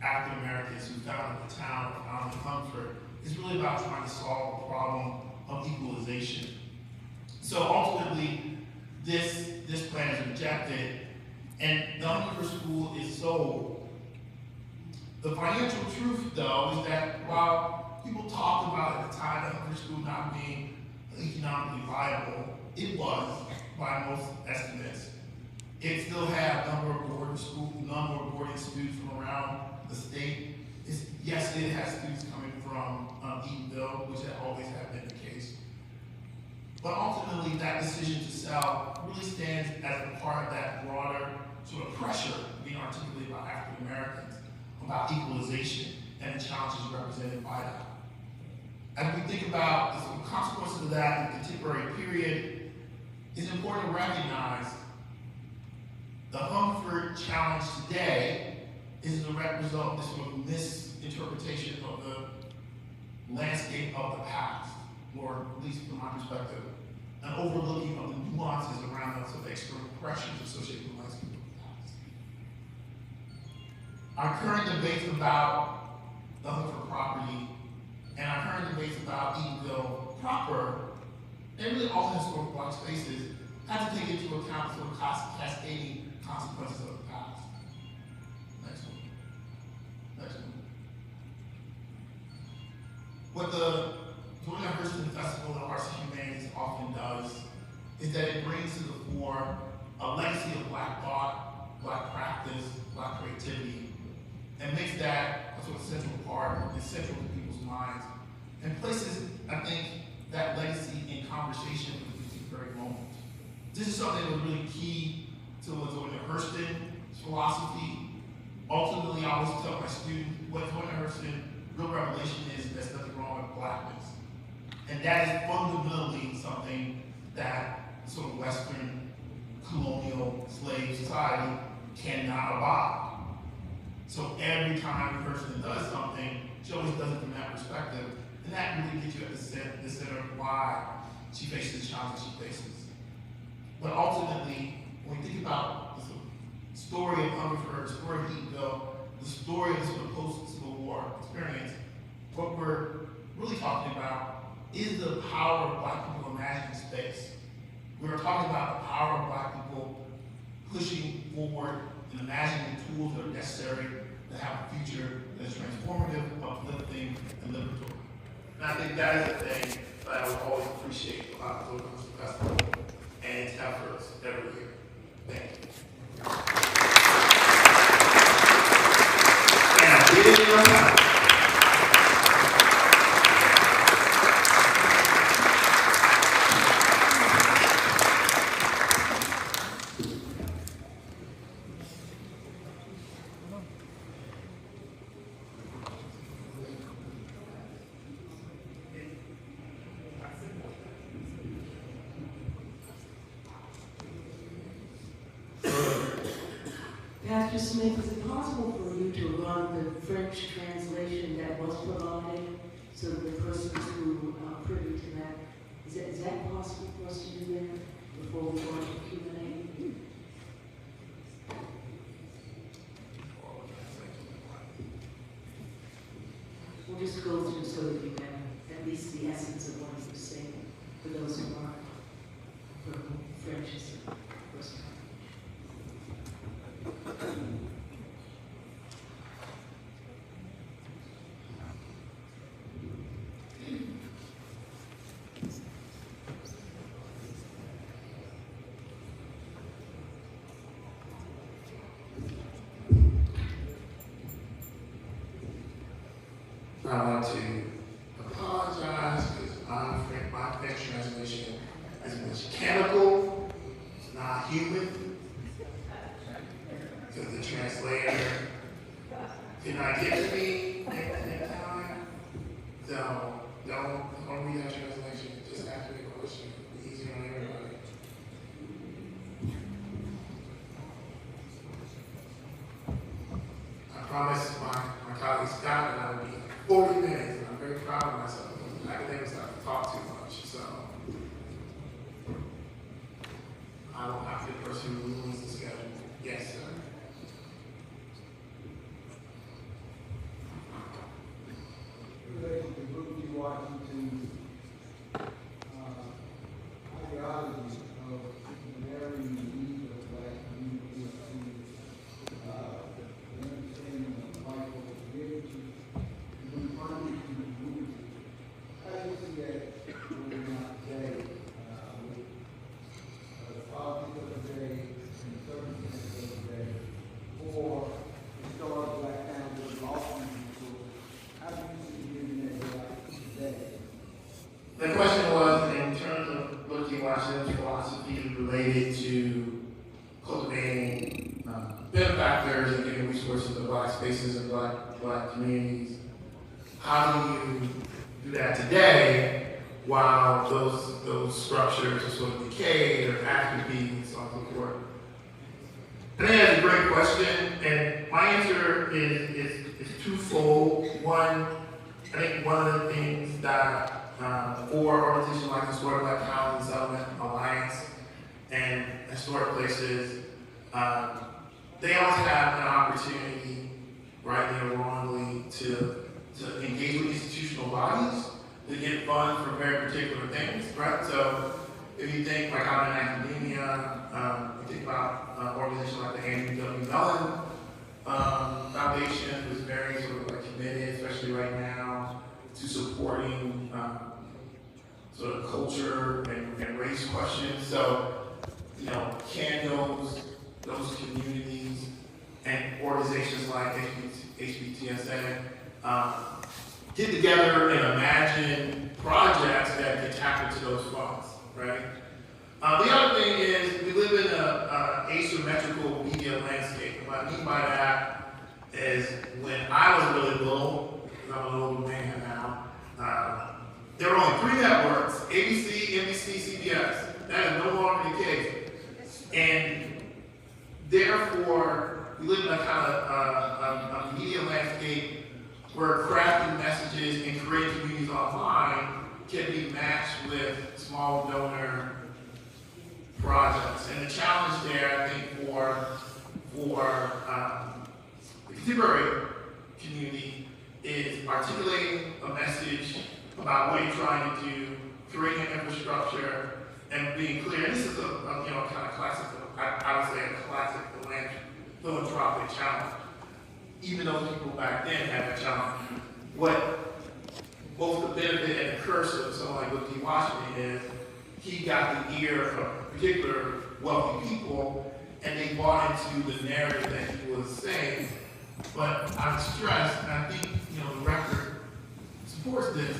African Americans who founded the town of Hungerford. It's really about trying to solve the problem of equalization. So ultimately, this plan is rejected, and the Hungerford School is sold. The financial truth, though, is that while people talked about at the time the Hungerford School not being economically viable, it was by most estimates. It still had a number of boarding students from around the state. Yes, it has students coming from Eatonville, which had always had been the case. But ultimately, that decision to sell really stands as a part of that broader sort of pressure being articulated by African Americans about equalization and the challenges represented by that. As we think about the sort of consequences of that in the contemporary period, it's important to recognize the Hungerford challenge today is a direct result of this sort of misinterpretation of the landscape of the past, or at least from my perspective, an overlooking of the nuances around the sort of external pressures associated with the landscape of the past. Our current debates about the Hungerford property and our current debates about Eatonville proper, and really all the historical black spaces, have to take into account the sort of cascading consequences of the past. Next one. Next one. What the Hungerford Festival of Arts and Humanities often does is that it brings to the fore a legacy of black thought, black practice, black creativity, and makes that a sort of central part and central to people's minds, and places, I think, that legacy in conversation with the contemporary moment. This is something that was really key to Zora Hurston's philosophy. Ultimately, I always tell my students what Zora Hurston's real revelation is there's nothing wrong with blackness. And that is fundamentally something that sort of Western colonial slave society cannot abide. So every time a person does something, she always does it from that perspective. And that really gets you at the center of why she faces the challenges she faces. But ultimately, when we think about the sort of story of Hungerford, the story of Heatville, the story of the sort of post-Civil War experience, what we're really talking about is the power of Black people imagining space. We're talking about the power of Black people pushing forward and imagining the tools that are necessary to have a future that is transformative, uplifting, and liberatory. And I think that is the thing that I would always appreciate about the Zora Festival and its efforts every year. Thank you. And I did it in your time. Pastor Smith, is it possible for you to run the French translation that was provided so that the persons who are privy to that, is that possible for us to do that before we go into Q&A? We'll just go through so that you have at least the essence of what he was saying for those who aren't, for whom French is the first time. I want to apologize because my French translation is mechanical, it's not human. Because the translator did not get to me in time. So don't read that translation. Just ask me a question. It'll be easier on everybody. I promised my colleague Scott that I would be 40 minutes, and I'm very proud of myself. Academics have to talk too much, so I don't have to be the person who rules the schedule. Yes, sir. Related to Brodie Washington's ideology of marrying the needs of the Black community to the understanding of vital community and harmony to the community. How do you see that moving out today with the politics of the day and the circumstances of the day, or historic Black families and law people? How do you see today? The question was in terms of looking Washington's philosophy related to cultivating benefactors and giving resources to Black spaces and Black communities. How do you do that today while those structures are sort of decayed or atrophied and so on and so forth? I think that's a great question, and my answer is twofold. One, I think one of the things that for organizations like the Historic Black Housing Settlement Alliance and historic places, they always have an opportunity, rightly or wrongly, to engage with institutional bodies to get funds for very particular things, right? So if you think like I'm in academia, you think about organizations like the Andrew W. Mellon Foundation, who's very sort of like committed, especially right now, to supporting sort of culture and race questions. So, you know, can those communities and organizations like HBTSA get together and imagine projects that can tap into those funds, right? The other thing is we live in an asymmetrical media landscape. And what I mean by that is when I was really little, because I'm an older man now, there were only 3 networks, ABC, NBC, CBS. That is no longer the case. And therefore, we live in a kind of a media landscape where crafting messages and creating communities online can be matched with small donor projects. And the challenge there, I think, for the contemporary community is articulating a message about what you're trying to do, creating infrastructure, and being clear. And this is a kind of classic, I would say a classic philanthropic challenge. Even those people back then had a challenge. What both the benefit and the curse of someone like Brodie Washington is, he got the ear of particular wealthy people, and they bought into the narrative that he was saying. But I would stress, and I think the record supports this,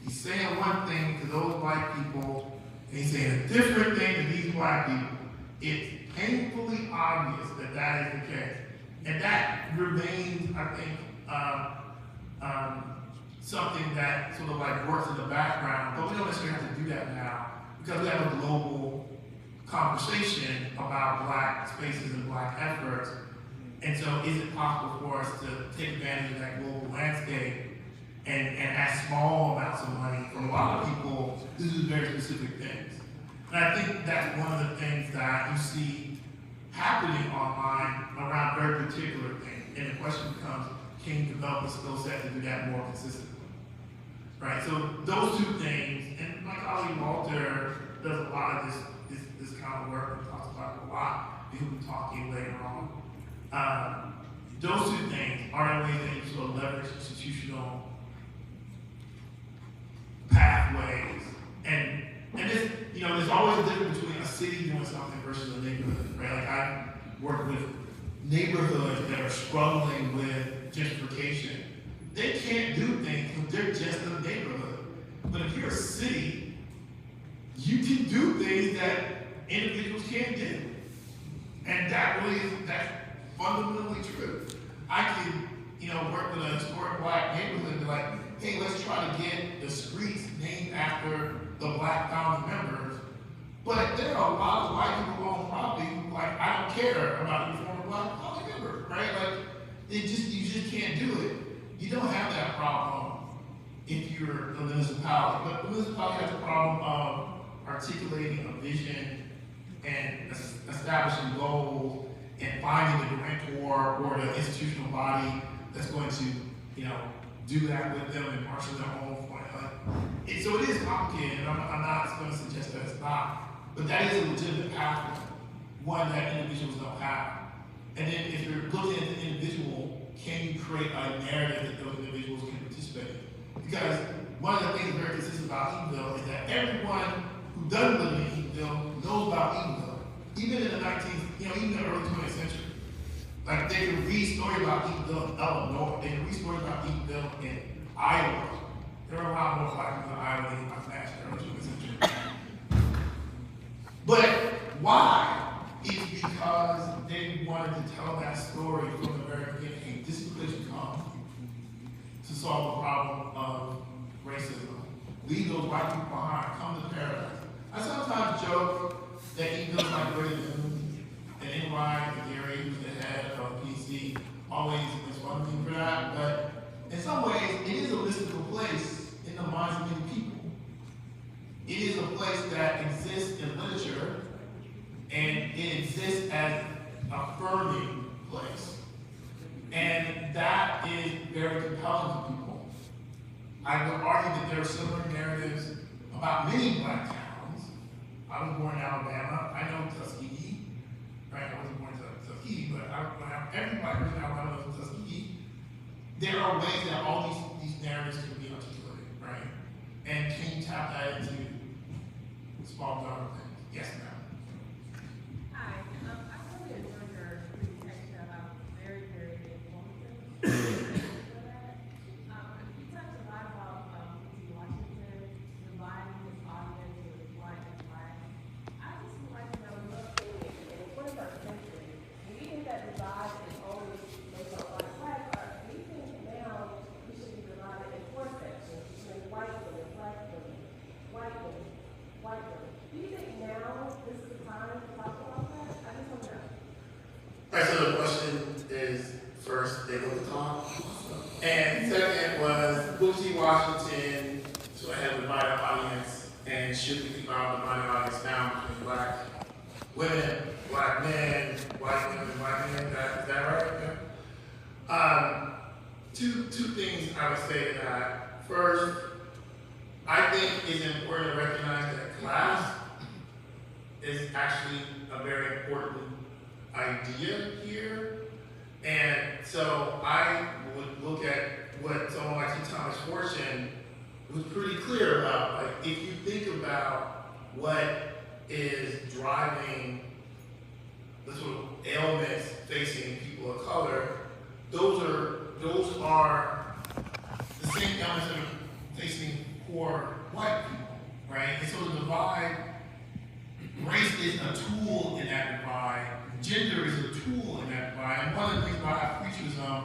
he's saying one thing to those white people, and he's saying a different thing to these black people. It's painfully obvious that that is the case. And that remains, I think, something that sort of like works in the background, but we don't necessarily have to do that now because we have a global conversation about black spaces and black efforts. And so is it possible for us to take advantage of that global landscape and ask small amounts of money from a lot of people to do very specific things? And I think that's one of the things that you see happening online around very particular things. And the question becomes, can you develop a skill set to do that more consistently? Right, so those two things, and my colleague Walter does a lot of this kind of work and talks about it a lot, and he'll be talking later on. Those two things are the ways that you sort of leverage institutional pathways. And this, there's always a difference between a city doing something versus a neighborhood, right? Like I work with neighborhoods that are struggling with gentrification. They can't do things because they're just a neighborhood. But if you're a city, you can do things that individuals can't do. And that's fundamentally true. I can, work with a historic black neighborhood and be like, hey, let's try to get the streets named after the black founding members. But there are a lot of white people who own property who I don't care about the former black founding member, right? Like, you just can't do it. You don't have that problem if you're a municipality, but the municipality has a problem of articulating a vision and establishing goals and finding the grantor or the institutional body that's going to, do that with them and marshal their own point. So it is complicated, and I'm not going to suggest that it's not, but that is a legitimate pathway, one that individuals don't have. And then if you're looking at the individual, can you create a narrative that those individuals can participate in? Because one of the things very consistent about Eatonville is that everyone who doesn't live in Eatonville knows about Eatonville. Even in the even the early 20th century. Like they can read stories about Eatonville in Illinois, they can read stories about Eatonville in Iowa. There are a lot more black people in Iowa than in my past early 20th century. But why? It's because they wanted to tell that story from the very beginning. Hey, this is where you come to solve the problem of racism. Leave those white people behind. Come to paradise. I sometimes joke that Eatonville is like greater than and NY, Nathiri, who's the head of PC, always is fun to me for that. But in some ways, it is a mystical place in the minds of many people. It is a place that exists in literature, and it exists as an affirming place. And that is very compelling to people. I would argue that there are similar narratives about many black towns. I was born in Alabama. I know Tuskegee. Right? I wasn't born in Tuskegee, but every black person in Alabama knows Tuskegee. There are ways that all these narratives can be articulated, right? And can you tap that into small dollar things? Yes, ma'am. Hi, I really enjoyed your presentation about very, very informative. You talked a lot about Washington dividing his audience with white and black. I just would like to know, in the 21st century, do you think that divide is always based on white and black, or do you think now we should be divided in four sections between white women, black women, white women, white women? Do you think now this is the time to talk about that? I just want to know. All right, so the question is, first, they go to Tom. And second was, Brodie Washington sort of had a divided audience, and should we keep our divided audience down between black women, black men, white women, white men. Is that right? Yeah. Two things I would say to that. First, I think it's important to recognize that class is actually a very important idea here. And so I would look at what someone like T. Thomas Fortune was pretty clear about. Like, if you think about what is driving the sort of ailments facing people of color, those are the same ailments that are facing poor white people, right? And so the divide, race is a tool in that divide, gender is a tool in that divide, and one of the things about Afrofuturism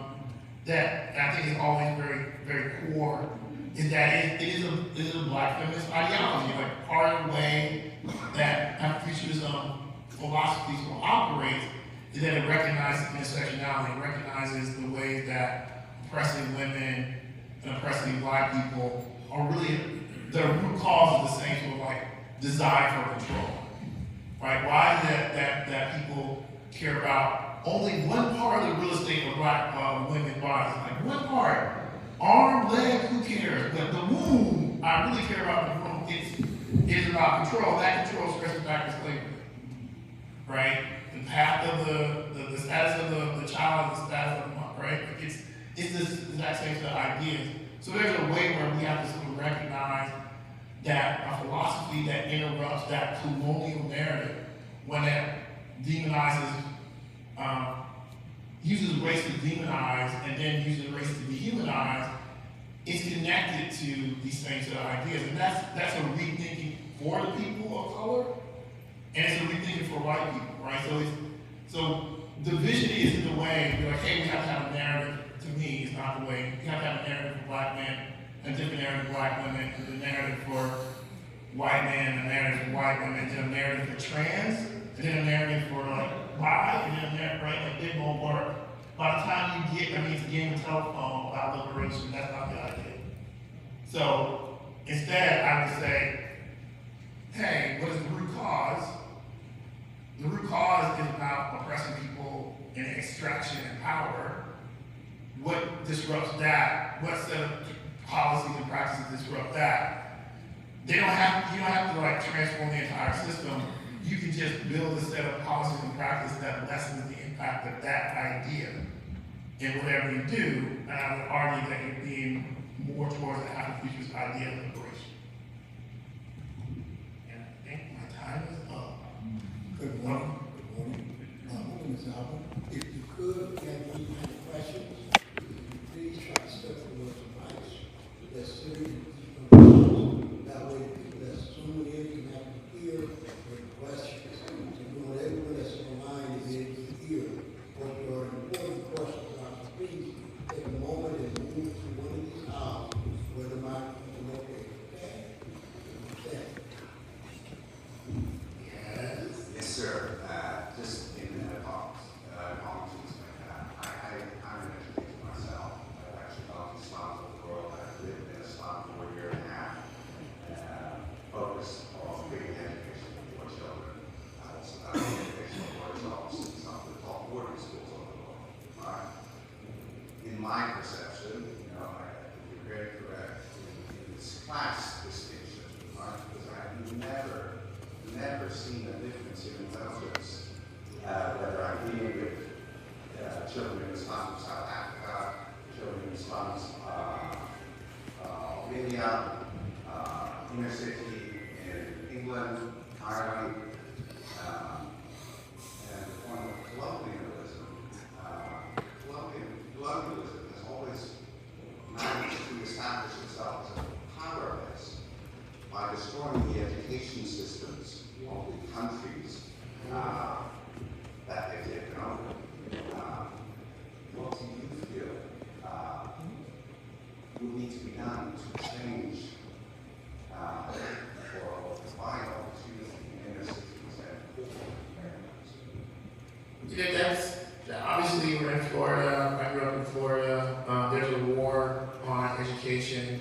that I think is always very, very core is that it is a black feminist ideology. Like, part of the way that Afrofuturism philosophies will operate is that it recognizes intersectionality, it recognizes the ways that oppressing women and oppressing black people are really, the root cause of the same sort of like desire for control, right? Why is it that people care about only one part of the real estate of black women's bodies? Like, one part, arm, leg, who cares? But the womb, I really care about the womb. It's about control. That control stretches back to slavery, right? The path of the status of the child, the status of the mom, right? Like, it's this exact same set of ideas. So there's a way where we have to sort of recognize that a philosophy that interrupts that colonial narrative, when it demonizes, uses race to demonize and then uses race to dehumanize, is connected to these same set of ideas. And that's a rethinking for the people of color, and it's a rethinking for white people, right? So division isn't the way, you're like, hey, we have to have a narrative. To me, it's not the way. You have to have a narrative for black men, a different narrative for black women, and a narrative for white men, a narrative for white women, then a narrative for trans, and then a narrative for like bi, and then a narrative, right? Like, it won't work. By the time you get, it's a game of telephone about liberation. That's not the idea. So instead, I would say, hey, what is the root cause? The root cause is about oppressing people in extraction and power. What disrupts that? What set of policies and practices disrupt that? You don't have to like transform the entire system. You can just build a set of policies and practices that lessens the impact of that idea in whatever you do. And I would argue that you're being more towards the Afrofuturist idea of liberation. And I think my time is up. Good morning. Good morning. My name is Albert. If you could, if you have any kind of questions, please try to step towards the mic. That's serious. That way, people that's tuning in can have to hear the questions. So we want everyone that's online to be able to hear what your important questions are. So please take a moment and move to one of these aisles where the microphone is located. Okay? Yes, sir. Just in apologies. I'm an educator myself. I've actually gone to Islam for the world. I've lived in Islam for a year and a half. Focused on bringing education for children. I also have educational workshops in some of the top boarding schools of the world. Right? In my perception, I think you're very correct in this class distinction, right? Because I've never seen a difference in intelligence, whether I'm dealing with children in Islam from South Africa, children in Islam Albania, inner city in England, Ireland, and the form of colonialism. Colonialism has always managed to establish itself as a power base by destroying the education systems of the countries that they've taken over. What do you feel would need to be done to change or provide opportunity in inner cities and Obviously, we're in Florida. I grew up in Florida. There's a war on education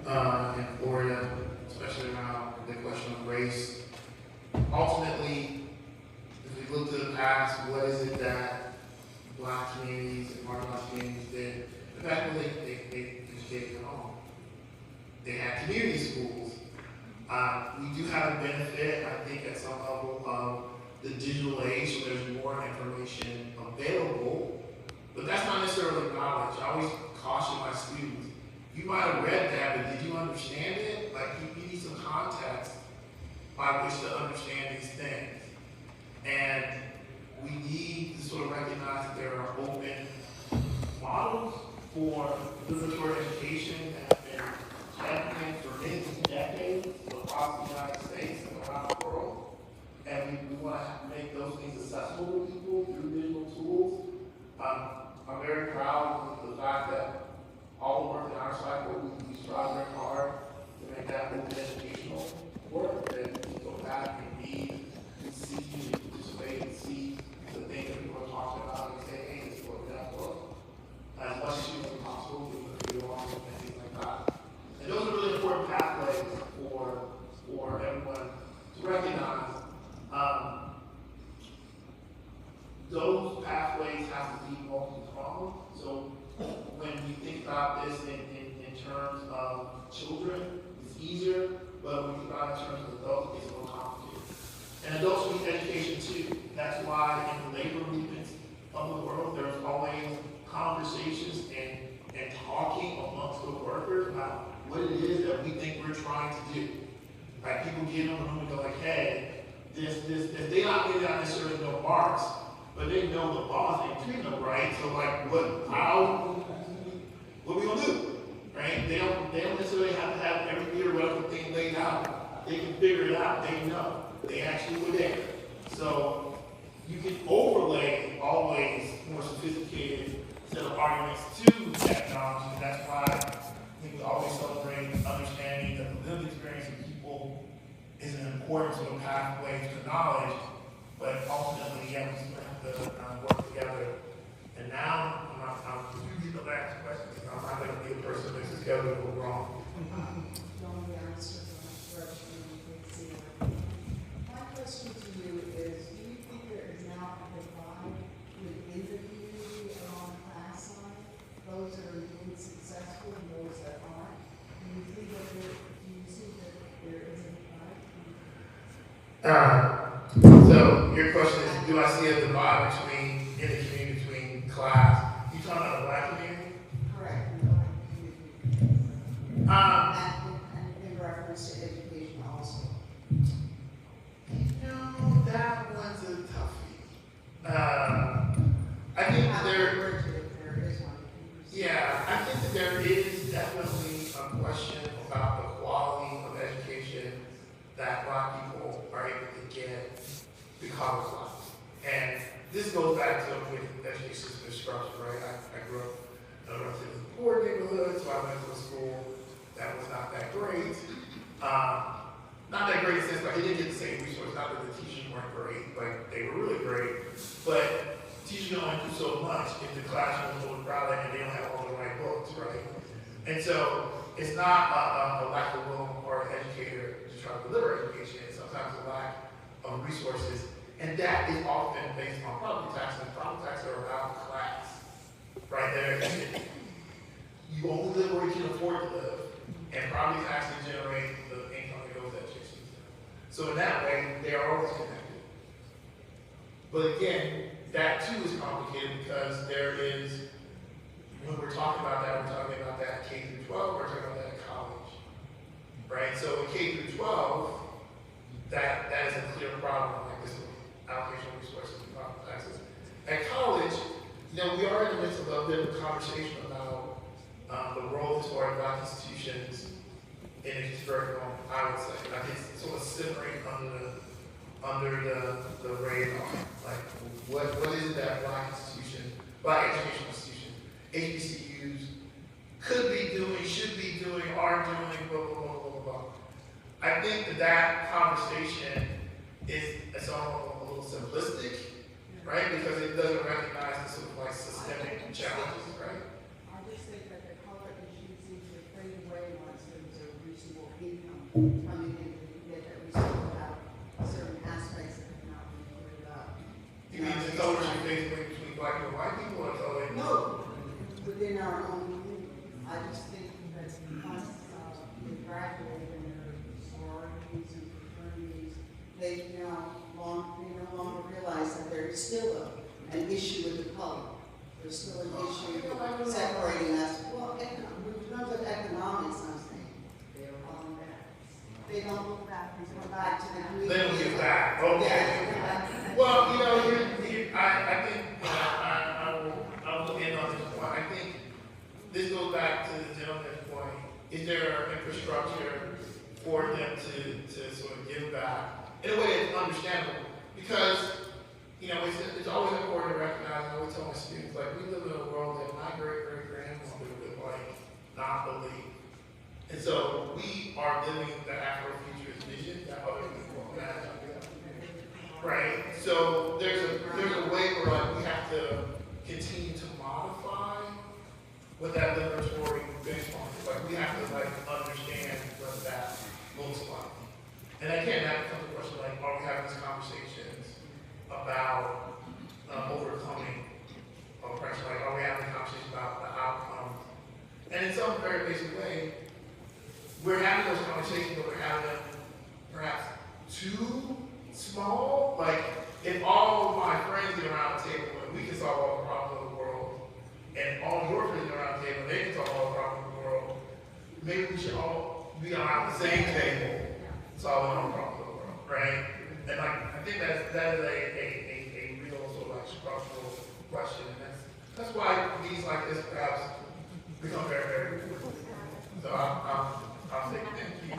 in Florida, especially around the question of race. Ultimately, they had community schools. We do have a benefit, I think, at some level of the digital age, so there's more information available, but that's not necessarily knowledge. I always caution my students, you might have read that, but did you understand it? Like, you need some context by which to understand these things. And we need to sort of recognize that there are open models for liberatory education that have been championed for many decades across the United States and around the world. And we want to make those things accessible to people through digital tools. I'm very proud of the fact that all the work in our cycle, we strive very hard to make that open educational work, that we go back and read, and see, and participate, and see the things that people are talking about, and say, hey, this book, that book. As much as humanly possible, we can do on and things like that. And those are really important pathways for everyone to recognize. Those pathways have to be multi-pronged. So when we think about this in terms of children, it's easier, but when we think about it in terms of adults, it's more complicated. And adults need education too. That's why in the labor movements of the world, there's always conversations and talking amongst the workers about what it is that we think we're trying to do. Like, people get in the room and go like, hey, this, they not necessarily know Marx, but they know the laws and treat them right. So like, what are we gonna do? Right? They don't necessarily have to have every theoretical thing laid out. They can figure it out. They know. They actually were there. So you can overlay always more sophisticated set of arguments to technology. And that's why I think we always celebrate understanding that the lived experience of people is an important sort of pathway to knowledge. But ultimately, yeah, we still have to work together. And now, I'm usually the last question, because I'm not going to be the person that makes this together and go wrong. My question to you is, do you think there is now a divide within the community along class line? Those that are being successful and those that aren't? Do you see that there is a divide? So your question is, do I see a divide in the community between class? You talking about the Black community? Correct. In the Black community. And in reference to education also. That one's a toughie. I think that there is one. Yeah, I think that there is definitely a question about the quality of education that Black people are able to get because of life. And this goes back to when education system is structured, right? I grew up in a relatively poor neighborhood, so I went to a school that was not that great. Not that great in the sense, like, it didn't get the same resources. Not that the teachers weren't great, but they were really great. But teachers can only do so much if the classroom is over crowded and they don't have all the right books, right? And so it's not a lack of will or an educator to try to deliver education. It's sometimes a lack of resources. And that is often based on property taxes. Property taxes are about class, right there. You only live where you can afford to live, and property taxes generate the income that goes to education. So in that way, they are always connected. But again, that too is complicated because there is, when we're talking about that, we're talking about that K through 12, we're talking about that at college, right? So in K through 12, that is a clear problem, like this allocation of resources and property taxes. At college, we are in the midst of a bit of a conversation about the role of historic Black institutions in a historical moment, I would say. I think it's sort of simmering under the radar. Like, what is it that Black educational institutions, HBCUs could be doing, should be doing, are doing, blah, blah, blah, blah, blah. I think that conversation is a little simplistic, right? Because it doesn't recognize the sort of like systemic challenges, right? I just think that the color issue seems to fade away once there's a reasonable income coming in, and you get that we still have certain aspects that have not been cleared up. You mean the color issue fades away between Black and white people, or color? No, within our own community. I just think that they now no longer realize that there is still an issue with the color. There's still an issue separating us. Well, in terms of economics, I'm saying, they don't look back. They go back to the community. They don't give back. Okay. Yeah. Well, you know, I think I will end on this point. I think this goes back to the gentleman's point. Is there infrastructure for them to sort of give back in a way that's understandable? Because, you know, it's always important to recognize, I always tell my students, like, we live in a world that my great-great-grandmother would, like, not believe. And so we are living the Afrofuturist vision that other people imagine. Right? So there's a way where, like, we have to continue to modify what that liberatory benchmark is. Like, we have to, like, understand what that looks like. And again, that becomes a question like, are we having these conversations about overcoming oppression? Like, are we having conversations about the outcomes? And in some very basic way, we're having those conversations, but we're having them perhaps too small. Like, if all of my friends get around the table and we can solve all the problems of the world, and all your friends get around the table and they can solve all the problems of the world, maybe we should all be around the same table solving all the problems of the world, right? And like, I think that is a real sort of like structural question, and that's why meetings like this perhaps become very, very important. So I'll say thank you.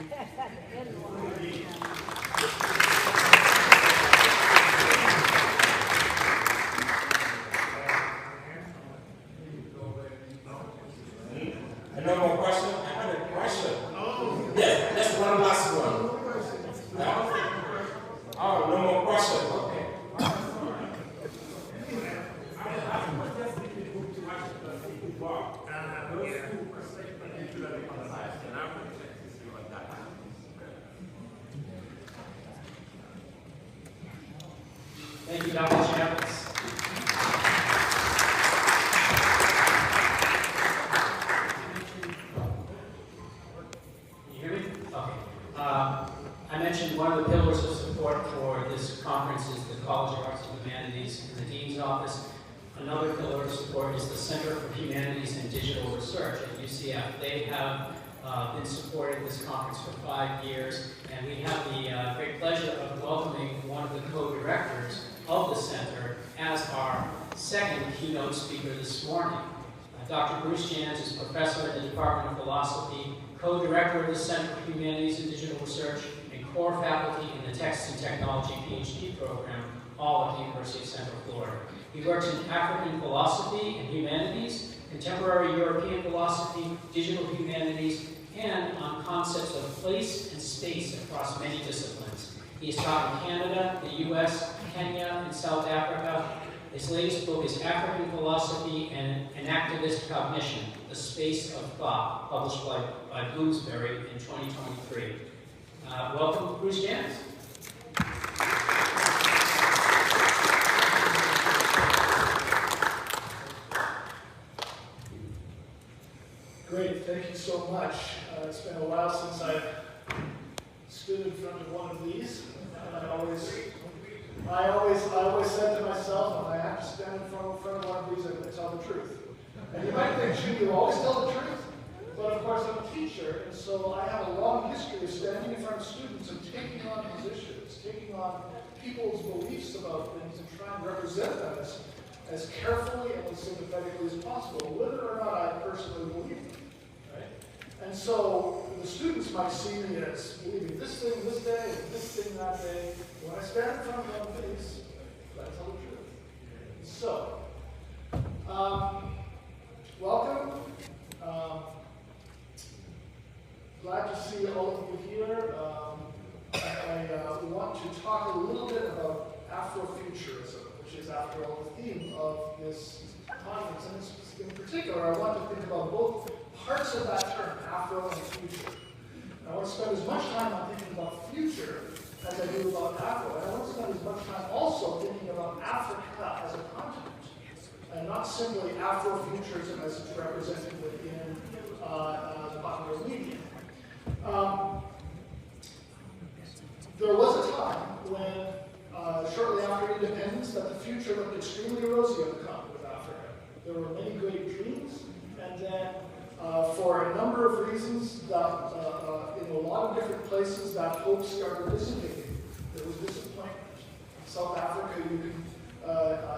No more question? I had a question. Yes, that's one last one. Oh, no more question. Okay. Thank you, Dr. Chambliss. I mentioned one of the pillars of support for this conference is the College of Arts and Humanities and the Dean's Office. Another pillar of support is the Center for Humanities and Digital Research at UCF. They have been supporting this conference for 5 years, and we have the great pleasure of welcoming one of the co-directors of the center as our second keynote speaker this morning. Dr. Bruce Janz is professor in the Department of Philosophy, co-director of the Center for Humanities and Digital Research, and core faculty in the Text and Technology PhD program, all at the University of Central Florida. He works in African philosophy and humanities, contemporary European philosophy, digital humanities, and on concepts of place and space across many disciplines. He has taught in Canada, the US, Kenya, and South Africa. His latest book is African Philosophy and an Activist Cognition, The Space of Thought, published by Bloomsbury in 2023. Welcome, Bruce Janz. Great, thank you so much. It's been a while since I've stood in front of one of these. I always said to myself, when I have to stand in front of one of these, I tell the truth. And you might think, Judy, you always tell the truth. But of course, I'm a teacher, and so I have a long history of standing in front of students and taking on positions, taking on people's beliefs about things and trying to represent them as carefully and as sympathetically as possible, whether or not I personally believe them. Right? And so the students might see me as believing this thing this day and this thing that day. When I stand in front of one of these, I tell the truth. So, welcome. Glad to see all of you here. I want to talk a little bit about Afrofuturism, which is, after all, the theme of this conference. And in particular, I want to think about both parts of that term, Afro and future. I want to spend as much time on thinking about future as I do about Afro. And I want to spend as much time also thinking about Africa as a continent, and not simply Afrofuturism as it's represented within the popular media. There was was a time when, shortly after independence, that the future looked extremely rosy on the continent of Africa. There were many great dreams, and then for a number of reasons, that in a lot of different places, that hope started dissipating. There was disappointment. In South Africa, you can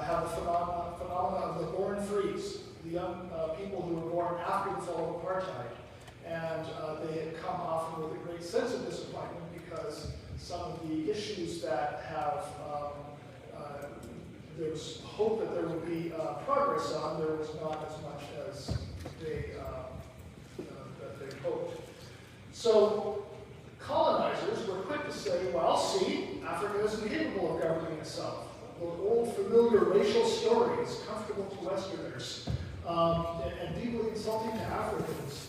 have a phenomenon of the born frees, the young people who were born after the fall of apartheid. And they had come often with a great sense of disappointment because some of the issues that have, there was hope that there would be progress on, there was not as much as they hoped. So colonizers were quick to say, well, see, Africa is incapable of governing itself. The old familiar racial stories, comfortable to Westerners, and deeply insulting to Africans,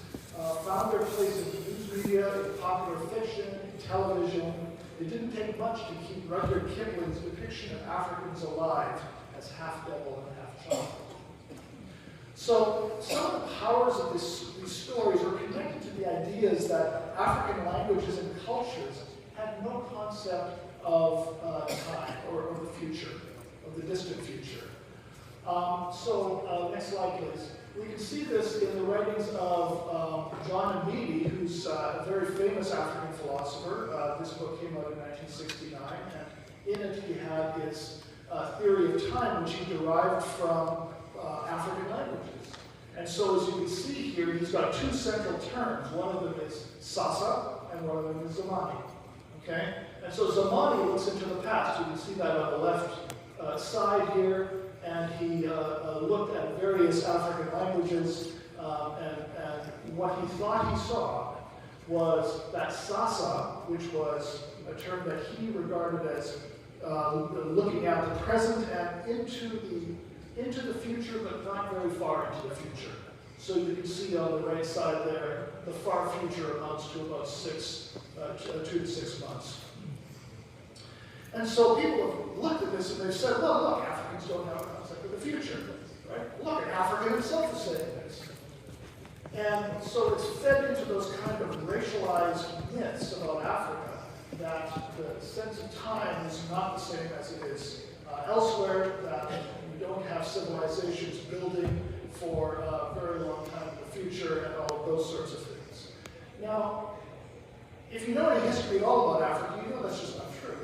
found their place in the news media, in popular fiction, in television. It didn't take much to keep Rudyard Kipling's depiction of Africans alive as half devil and half child. So some of the powers of these stories are connected to the ideas that African languages and cultures had no concept of time or the future, of the distant future. Next slide, please. We can see this in the writings of John Mbidi, who's a very famous African philosopher. This book came out in 1969, and in it he had his theory of time, which he derived from African languages. And so as you can see here, he's got two central terms. One of them is sasa, and one of them is zamani. Okay? And so zamani looks into the past. You can see that on the left side here. And he looked at various African languages, and what he thought he saw was that sasa, which was a term that he regarded as looking at the present and into the future, but not very far into the future. So you can see on the right side there, the far future amounts to about 2 to 6 months. And so people have looked at this and they've said, well, look, Africans don't have a concept of the future, right? Look, Africa himself is saying this. And so it's fed into those kind of racialized myths about Africa that the sense of time is not the same as it is elsewhere, that we don't have civilizations building for a very long time in the future and all of those sorts of things. Now, if you know any history at all about Africa, you know that's just not true.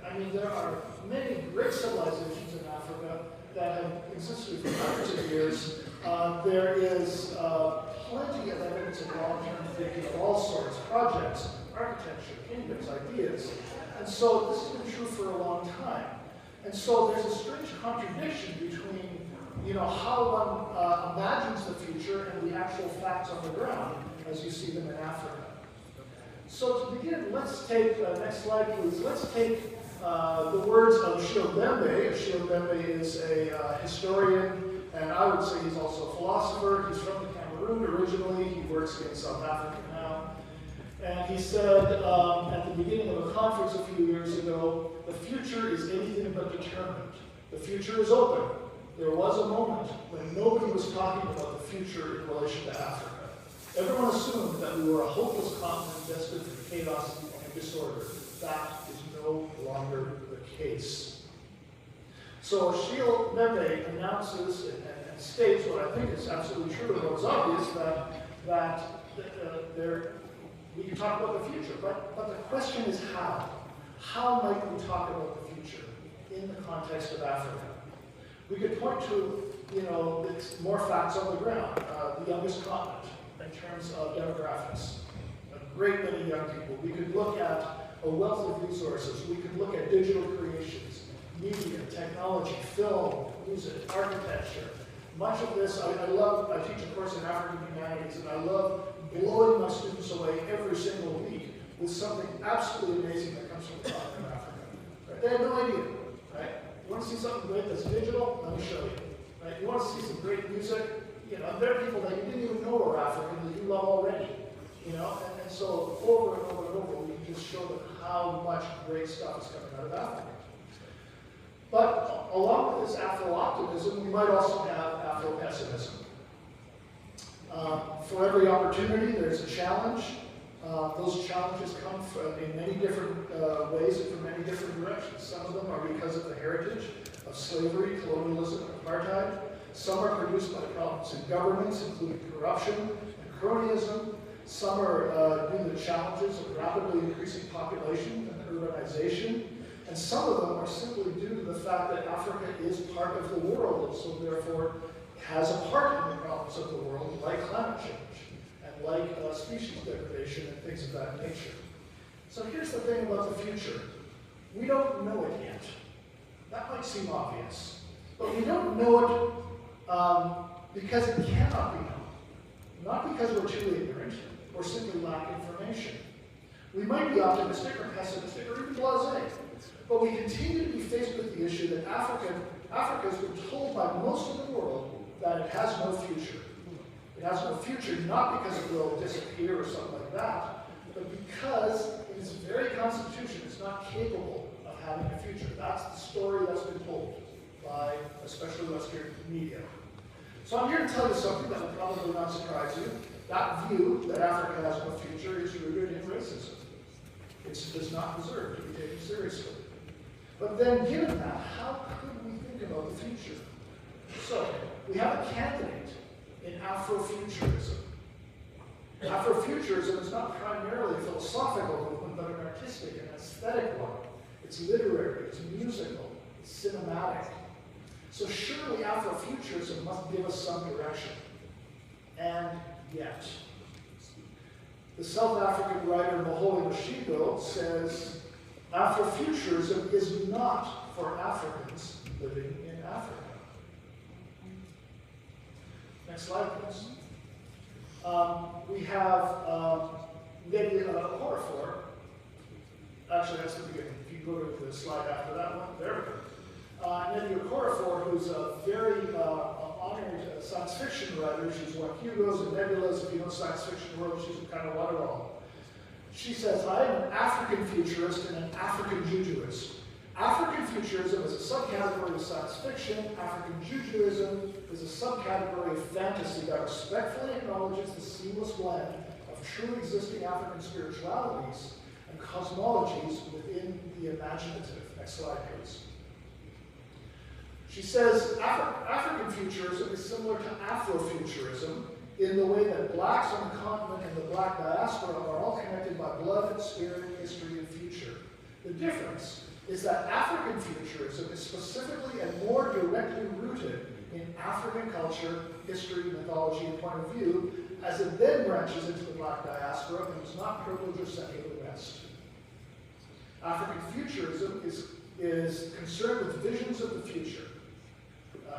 I mean, there are many great civilizations in Africa that have existed for hundreds of years. There is plenty of evidence of long-term thinking of all sorts, projects, architecture, kingdoms, ideas. And so this has been true for a long time. And so there's a strange contradiction between, how one imagines the future and the actual facts on the ground as you see them in Africa. So to begin, let's take, next slide please, let's take the words of Shilbembe. Shilbembe is a historian, and I would say he's also a philosopher. He's from the Cameroon originally. He works in South Africa now. And he said at the beginning of a conference a few years ago, the future is anything but determined. The future is open. There was a moment when nobody was talking about the future in relation to Africa. Everyone assumed that we were a hopeless continent destined for chaos and disorder. That is no longer the case. So Shilbembe announces and states what I think is absolutely true and what's obvious, that we can talk about the future, but the question is how? How might we talk about the future in the context of Africa? We could point to, more facts on the ground. The youngest continent in terms of demographics. A great many young people. We could look at a wealth of resources. We could look at digital creations, media, technology, film, music, architecture. Much of this, I teach a course in African Humanities, and I love blowing my students away every single week with something absolutely amazing that comes from the continent of Africa. Right? They have no idea, right? You want to see something great that's digital? Let me show you. Right? You want to see some great music? There are people that you didn't even know were African that you love already. And so over and over and over, we can just show them how much great stuff is coming out of Africa. But along with this Afro-optimism, we might also have Afro-pessimism. For every opportunity, there's a challenge. Those challenges come in many different ways and from many different directions. Some of them are because of the heritage of slavery, colonialism, and apartheid. Some are produced by problems in governments, including corruption and cronyism. Some are due to the challenges of rapidly increasing population and urbanization. And some of them are simply due to the fact that Africa is part of the world, and so therefore has a part in the problems of the world, like climate change, and like species degradation and things of that nature. So here's the thing about the future. We don't know it yet. That might seem obvious, but we don't know it because it cannot be known. Not because we're too ignorant, or simply lack information. We might be optimistic or pessimistic or even blasé, but we continue to be faced with the issue that Africa has been told by most of the world that it has no future. It has no future not because it will disappear or something like that, but because in its very constitution it's not capable of having a future. That's the story that's been told by especially Western media. So I'm here to tell you something that will probably not surprise you. That view that Africa has no future is rooted in racism. It does not deserve to be taken seriously. But then given that, how could we think about the future? So, we have a candidate in Afrofuturism. Afrofuturism is not primarily a philosophical movement, but an artistic and aesthetic one. It's literary, it's musical, it's cinematic. So surely Afrofuturism must give us some direction. And yet, the South African writer Moholi Mashigo says, Afrofuturism is not for Africans living in Africa. Next slide, please. We have Nathiri Okorafor. Actually, that's the beginning. If you go to the slide after that one, there we go. Nathiri Okorafor, who's a very honored science fiction writer. She's won Hugos and Nebulas. If you know science fiction world, she's kind of won it all. She says, I am an African futurist and an African Jujuist. African futurism is a subcategory of science fiction. African Jujuism is a subcategory of fantasy that respectfully acknowledges the seamless blend of true existing African spiritualities and cosmologies within the imaginative. Next slide, please. She says, African futurism is similar to Afrofuturism in the way that blacks on the continent and the black diaspora are all connected by blood, spirit, history, and future. The difference is that African futurism is specifically and more directly rooted in African culture, history, mythology, and point of view, as it then branches into the black diaspora and is not privileged or sent to the West. African futurism is concerned with visions of the future.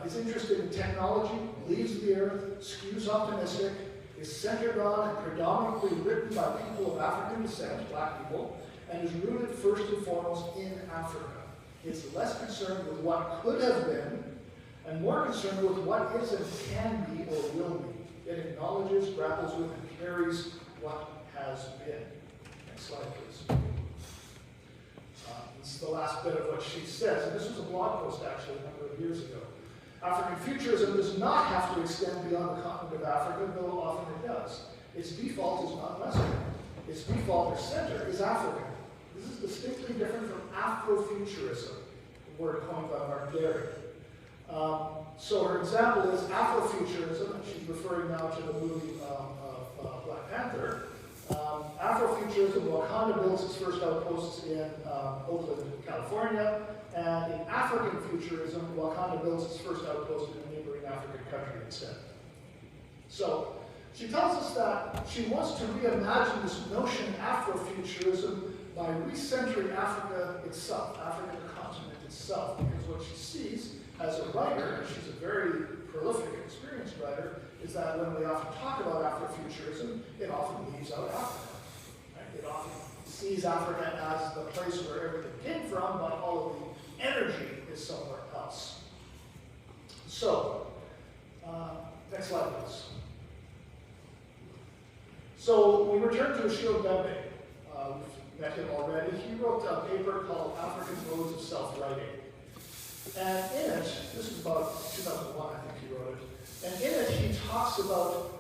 Is interested in technology, leaves the earth, skews optimistic, is centered on and predominantly written by people of African descent, black people, and is rooted first and foremost in Africa. It's less concerned with what could have been, and more concerned with what is and can be or will be. It acknowledges, grapples with, and carries what has been. Next slide, please. This is the last bit of what she says, and this was a blog post actually a number of years ago. African futurism does not have to extend beyond the continent of Africa, though often it does. Its default is not Western. Its default or center is African. This is distinctly different from Afrofuturism, a word coined by Mark Derry. So her example is Afrofuturism, and she's referring now to the movie Black Panther. Afrofuturism, Wakanda builds its first outposts in Oakland, California. And in African futurism, Wakanda builds its first outpost in a neighboring African country instead. So, she tells us that she wants to reimagine this notion Afrofuturism by recentering Africa itself, Africa the continent itself, because what she sees as a writer, and she's a very prolific and experienced writer, is that when we often talk about Afrofuturism, it often leaves out Africa. Right? It often sees Africa as the place where everything came from, but all of the energy is somewhere else. So, next slide, please. So we return to Ashio Bembe. We've met him already. He wrote a paper called African Modes of Self-Writing. And in it, this is about 2001, I think he wrote it, and in it he talks about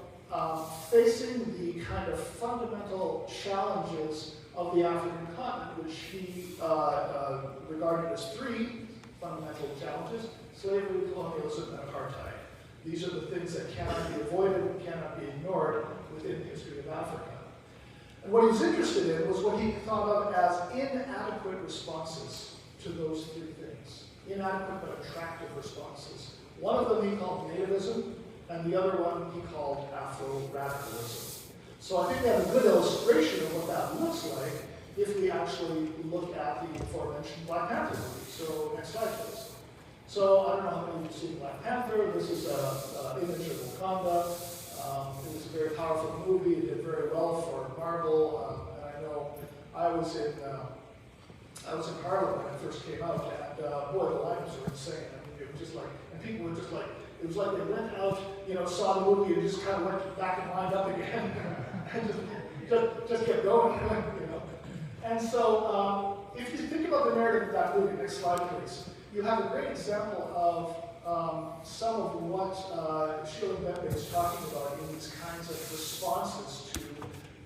facing the kind of fundamental challenges of the African continent, which he regarded as three fundamental challenges: slavery, colonialism, and apartheid. These are the things that cannot be avoided, cannot be ignored within the history of Africa. And what he was interested in was what he thought of as inadequate responses to those three things. Inadequate but attractive responses. One of them he called nativism, and the other one he called Afro-radicalism. So I think we have a good illustration of what that looks like if we actually look at the aforementioned Black Panther movie. So next slide, please. So I don't know how many of you have seen Black Panther. This is an image of Wakanda. It was a very powerful movie. It did very well for Marvel. And I know I was in Harlem when it first came out, and boy, the lines were insane. I mean, it was just like, and people were just like, it was like they went out, saw the movie and just kind of went back and lined up again, and just kept going, And so, if you think about the narrative of that movie, next slide, please. You have a great example of some of what Julian is talking about in these kinds of responses to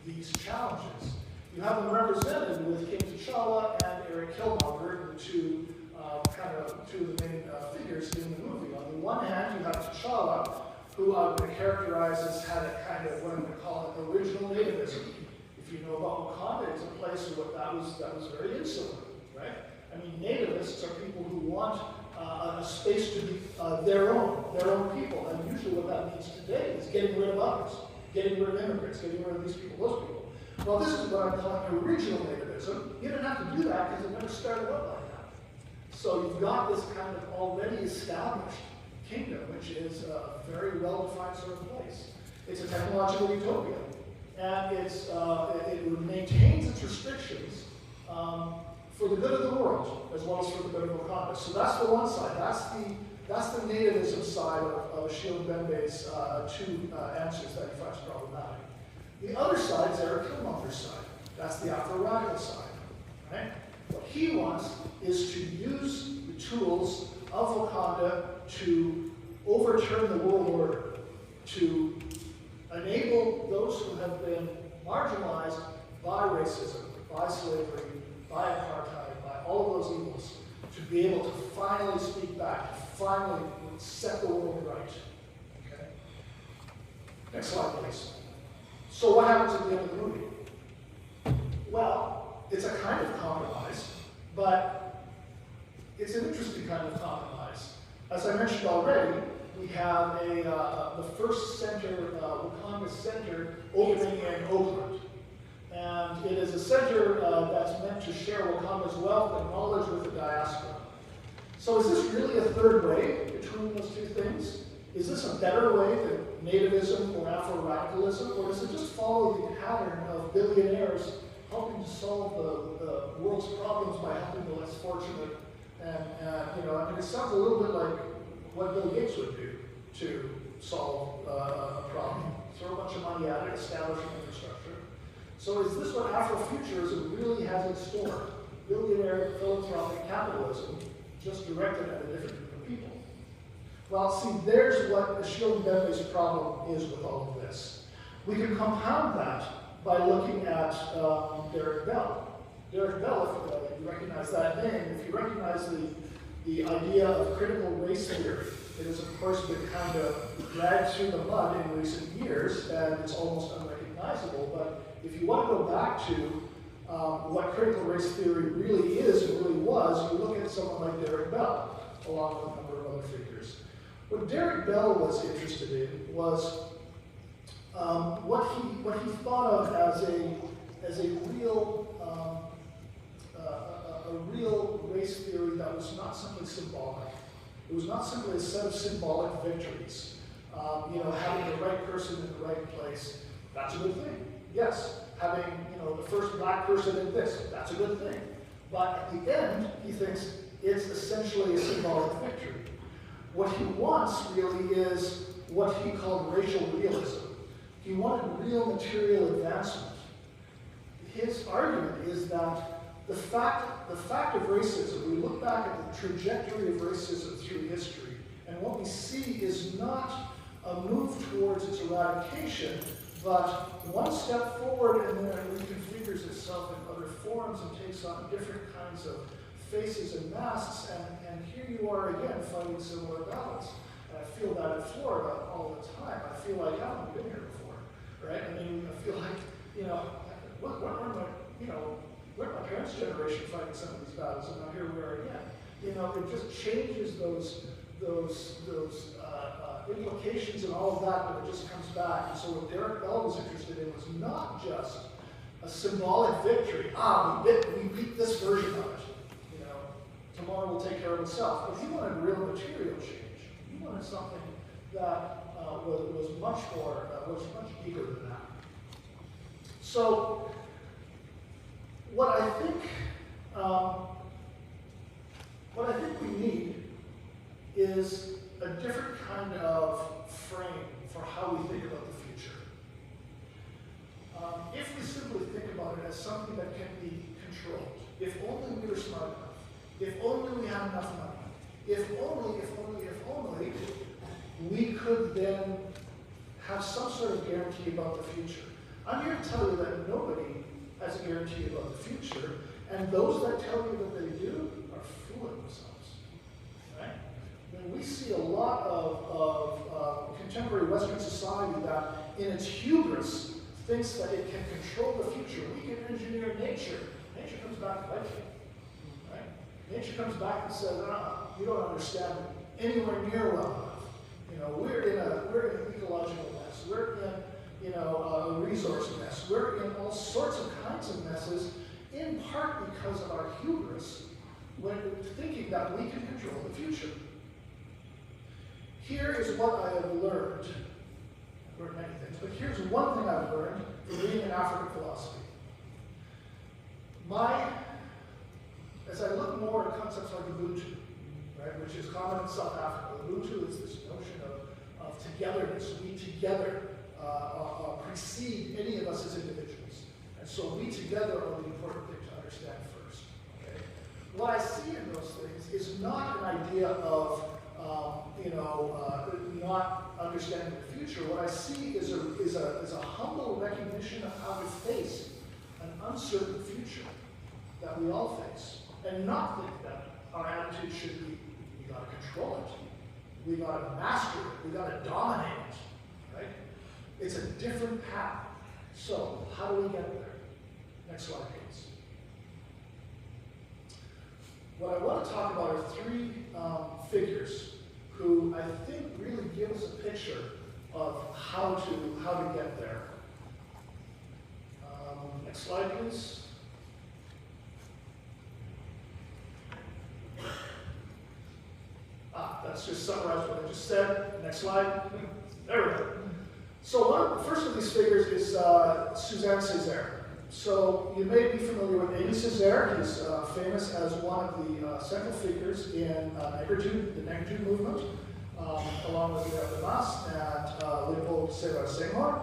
these challenges. You have them represented with King T'Challa and Eric Killmonger, the two of the main figures in the movie. On the one hand, you have T'Challa, who I'm going to characterize as had a kind of what I'm going to call an original nativism. If you know about Wakanda, it's a place where that was very insular, right? I mean, nativists are people who want a space to be their own people, and usually what that means today is getting rid of others, getting rid of immigrants, getting rid of these people, those people. Well, this is what I'm calling original nativism. You didn't have to do that because it never started out like that. So you've got this kind of already established kingdom, which is a very well-defined sort of place. It's a technological utopia, and it maintains its restrictions for the good of the world, as well as for the good of Wakanda. So that's the one side. That's the nativism side of Shield Bembe's two answers that he finds problematic. The other side is Eric Killmonger's side. That's the Afro-radical side, right? What he wants is to use the tools of Wakanda to overturn the world order, to enable those who have been marginalized by racism, by slavery, by apartheid, by all of those evils, to be able to finally speak back, to finally set the world right. Okay? Next slide, please. So what happens at the end of the movie? Well, it's a kind of compromise, but it's an interesting kind of compromise. As I mentioned already, we have the first center, Wakanda Center, opening in Oakland. And it is a center that's meant to share Wakanda's wealth and knowledge with the diaspora. So is this really a third way between those two things? Is this a better way than nativism or Afro-radicalism, or does it just follow the pattern of billionaires helping to solve the world's problems by helping the less fortunate? And I mean, it sounds a little bit like what Bill Gates would do to solve a problem. Throw a bunch of money at it, establish an infrastructure. So is this what Afrofuturism really has in store? Billionaire philanthropic capitalism, just directed at a different group of people. Well, see, there's what Ashil Mbembe's problem is with all of this. We can compound that by looking at Derek Bell. Derek Bell, if you recognize that name, if you recognize the idea of critical race theory, it has, of course, been kind of dragged through the mud in recent years, and it's almost unrecognizable. But if you want to go back to what critical race theory really is and really was, you look at someone like Derek Bell, along with a number of other figures. What Derek Bell was interested in was what he thought of as a real race theory that was not simply symbolic. It was not simply a set of symbolic victories. Having the right person in the right place, that's a good thing. Yes, having the first black person in this, that's a good thing. But at the end, he thinks it's essentially a symbolic victory. What he wants really is what he called racial realism. He wanted real material advancement. His argument is that the fact of racism, we look back at the trajectory of racism through history, and what we see is not a move towards its eradication, but one step forward and then it reconfigures itself in other forms and takes on different kinds of faces and masks, and here you are again fighting similar battles. And I feel that in Florida all the time. I feel like I haven't been here before, right? I mean, I feel like, you know, weren't my parents' generation fighting some of these battles, and now here we are again. You know, it just changes those implications and all of that, but it just comes back. And so what Derek Bell was interested in was not just a symbolic victory. We beat this version of it. You know, tomorrow will take care of itself. But he wanted real material change. He wanted something that was much deeper than that. So, what I think we need is a different kind of frame for how we think about the future. If we simply think about it as something that can be controlled, if only we were smart enough, if only we had enough money, if only we could then have some sort of guarantee about the future. I'm here to tell you that nobody has a guarantee about the future, and those that tell you that they do are fooling themselves, right? I mean, we see a lot of contemporary Western society that, in its hubris, thinks that it can control the future. We can engineer nature. Nature comes back to bite you, right? Nature comes back and says, you don't understand anywhere near well enough. You know, we're in an ecological mess. We're in, a resource mess. We're in all sorts of kinds of messes, in part because of our hubris, when thinking that we can control the future. Here is what I have learned. I've learned many things, but here's one thing I've learned from reading in African philosophy. As I look more at concepts like Ubuntu, right, which is common in South Africa, Ubuntu is this notion of togetherness. We together precede any of us as individuals. And so we together are the important thing to understand first. Okay? What I see in those things is not an idea of not understanding the future. What I see is a humble recognition of how to face an uncertain future that we all face, and not think that our attitude should be, we got to control it, we got to master it, we got to dominate it, right? It's a different path. So, how do we get there? Next slide, please. What I want to talk about are three figures who I think really give us a picture of how to get there. Next slide, please. That's just summarized what I just said. Next slide. There we go. So the first of these figures is Suzanne Césaire. So you may be familiar with Aimé Césaire. He's famous as one of the central figures in negritude, the negritude movement, along with Léa Damas and Leopold Sédar Senghor.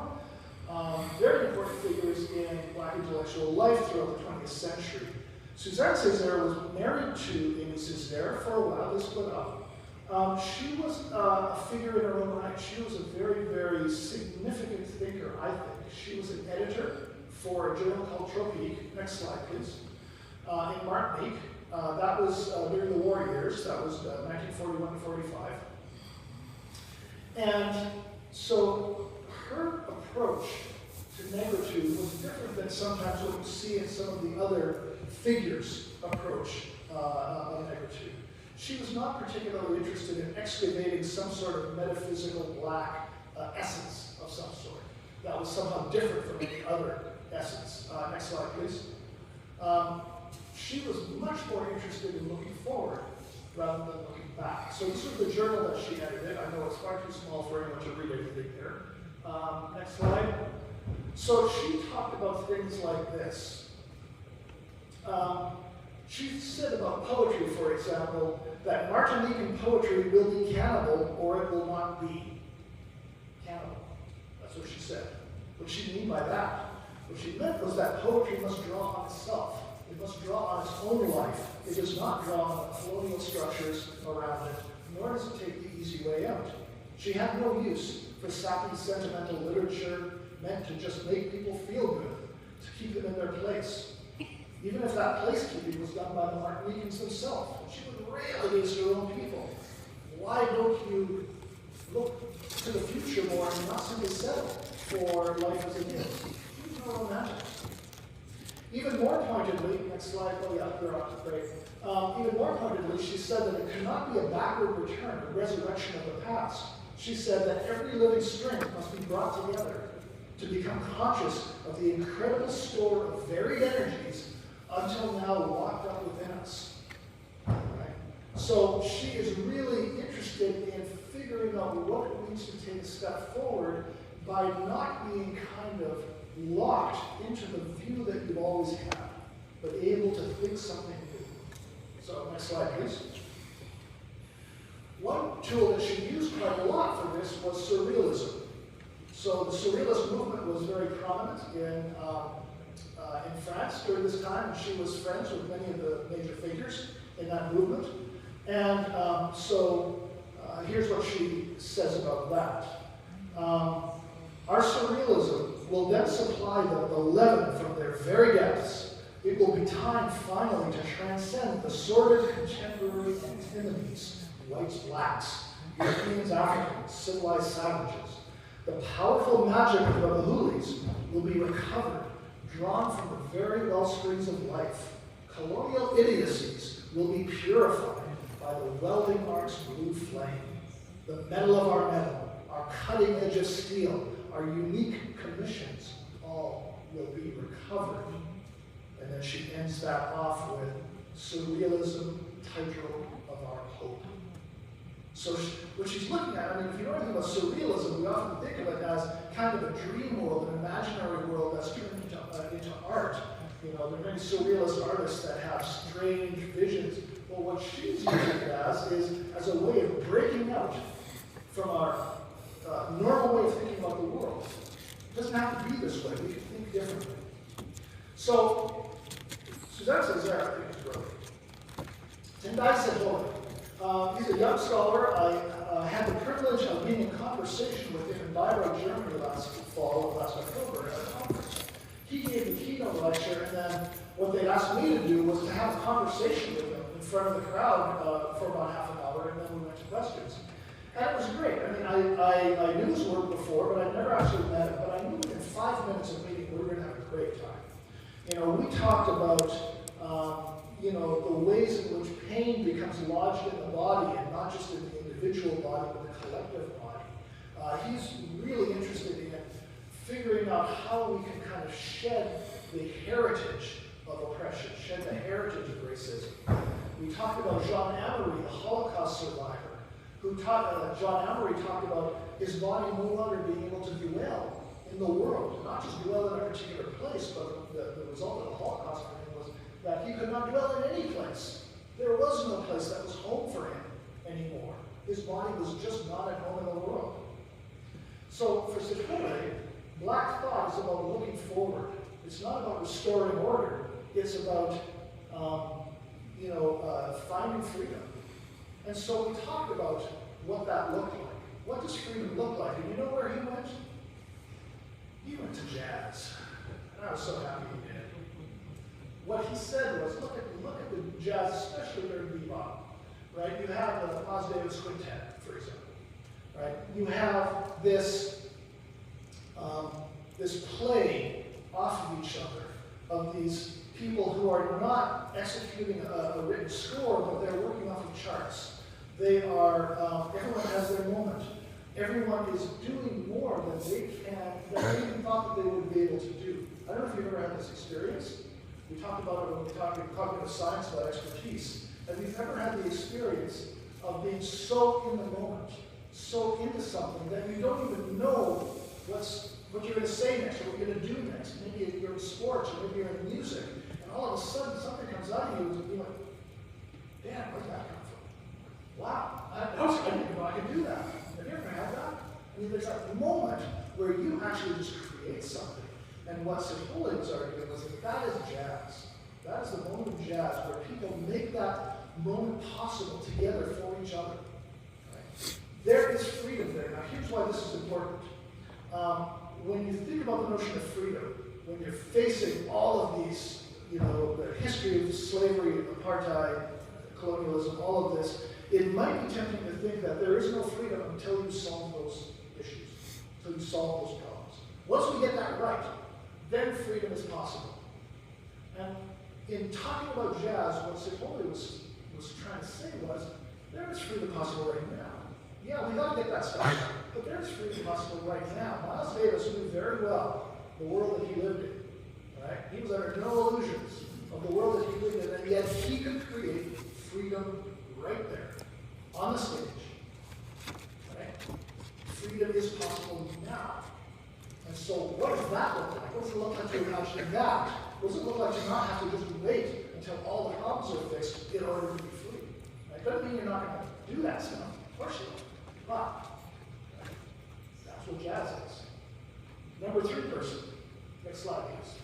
Very important figures in Black intellectual life throughout the 20th century. Suzanne Césaire was married to Aimé Césaire for a while. They split up. She was a figure in her own right. She was a very, very significant thinker, I think. She was an editor for a journal called Tropique. Next slide, please. In Martinique. That was during the war years. That was 1941 to 45. And so her approach to negritude was different than sometimes what you see in some of the other figures' approach of negritude. She was not particularly interested in excavating some sort of metaphysical black essence of some sort that was somehow different from any other essence. Next slide, please. She was much more interested in looking forward rather than looking back. So this was the journal that she edited. I know it's far too small for anyone to read anything there. Next slide. So she talked about things like this. She said about poetry, for example, that Martinican poetry will be cannibal or it will not be cannibal. That's what she said. What she mean by that? What she meant was that poetry must draw on itself. It must draw on its own life. It does not draw on the colonial structures around it, nor does it take the easy way out. She had no use for sappy sentimental literature meant to just make people feel good, to keep them in their place. Even if that placekeeping was done by the Martinicans themselves, she would rail against her own people. Why don't you look to the future more and not simply settle for life as it is? She's no romantic. Even more pointedly, next slide, oh yeah, you're on, great. Even more pointedly, she said that it cannot be a backward return, a resurrection of the past. She said that every living strength must be brought together to become conscious of the incredible store of varied energies until now locked up within us. Right? So she is really interested in figuring out what it means to take a step forward by not being kind of locked into the view that you've always had, but able to think something new. So next slide, please. One tool that she used quite a lot for this was surrealism. So the surrealist movement was very prominent in France during this time, and she was friends with many of the major figures in that movement. And here's what she says about that. Our surrealism will then supply the leaven from their very depths. It will be time finally to transcend the sordid contemporary antinomies, whites, blacks, Europeans, Africans, civilized savages. The powerful magic of the Bahulis will be recovered, drawn from the very well springs of life. Colonial idiocies will be purified by the welding art's blue flame. The metal of our metal, our cutting edge of steel, our unique commissions, all will be recovered. And then she ends that off with surrealism, tightrope of our hope. So what she's looking at, I mean, if you know anything about surrealism, we often think of it as kind of a dream world, an imaginary world that's turned into art. You know, there are many surrealist artists that have strange visions. Well, what she's using it is as a way of breaking out from our normal way of thinking about the world. It doesn't have to be this way. We can think differently. So, Suzanne says there, I think it's brilliant. Tendai said, he's a young scholar. I had the privilege of being in conversation with him in Bayreuth, Germany last fall, last October at a conference. He gave the keynote lecture, and then what they asked me to do was to have a conversation with him in front of the crowd for about half an hour, and then we went to questions. And it was great. I mean, I knew his work before, but I'd never actually met him. But I knew within 5 minutes of meeting, we were going to have a great time. You know, we talked about, you know, the ways in which pain becomes lodged in the body, and not just in the individual body, but the collective body. He's really interested in figuring out how we can kind of shed the heritage of oppression, shed the heritage of racism. We talked about John Amory, the Holocaust survivor, who John Amory talked about his body no longer being able to dwell in the world, not just dwell in a particular place, but the result of the Holocaust for him was that he could not dwell in any place. There was no place that was home for him anymore. His body was just not at home in the world. So for Sithole, Black thought is about looking forward. It's not about restoring order. It's about, finding freedom. And so we talked about what that looked like. What does freedom look like? And you know where he went? He went to jazz. And I was so happy he did. What he said was, look at the jazz, especially during bebop. Right? You have the Miles Davis Quintet, for example. Right? You have this play off of each other of these people who are not executing a written score, but they're working off of charts. They are, everyone has their moment. Everyone is doing more than they even thought that they would be able to do. I don't know if you've ever had this experience. We talked about it when we talked about science, about expertise. Have you ever had the experience of being so in the moment, so into something that you don't even know what you're going to say next, or what you're going to do next? Maybe you're in sports, or maybe you're in music, and all of a sudden something comes out of you, and you're like, damn, where'd that come from? Wow, I didn't know I could do that. Have you ever had that? I mean, there's that moment where you actually just create something. And what Sithole was arguing was that is jazz. That is the moment of jazz where people make that moment possible together for each other. Right? there is freedom there. Now, here's why this is important. When you think about the notion of freedom, when you're facing all of these, the history of slavery, apartheid, colonialism, all of this, it might be tempting to think that there is no freedom until you solve those issues, until you solve those problems. Once we get that right, then freedom is possible. And in talking about jazz, what Sepoli was trying to say was, there is freedom possible right now. Yeah, we got to get that stuff right, but there's freedom possible right now. Miles Davis knew very well the world that he lived in. Right? He was under no illusions of the world that he lived in, and yet he could create freedom right there, on the stage. Right? Freedom is possible now. And so what does that look like? What does it look like to imagine that? What does it look like to not have to just wait until all the problems are fixed in order to be free? Right? Doesn't mean you're not going to do that stuff. Of course you will. But that's what jazz is. Number 3 person. Next slide, please.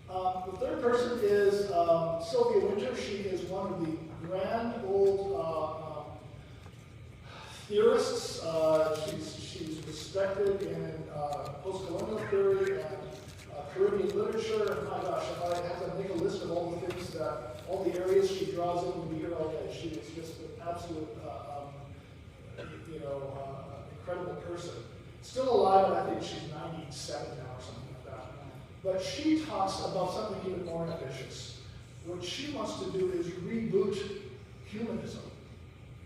The third person is Sylvia Winter. She is one of the grand old theorists. She's respected in post-colonial theory and Caribbean literature. And my gosh, if I had to make a list of all the things all the areas she draws in, would be here all day. She is just an absolute, incredible person. Still alive, and I think she's 97 now or something like that. But she talks about something even more ambitious. What she wants to do is reboot humanism.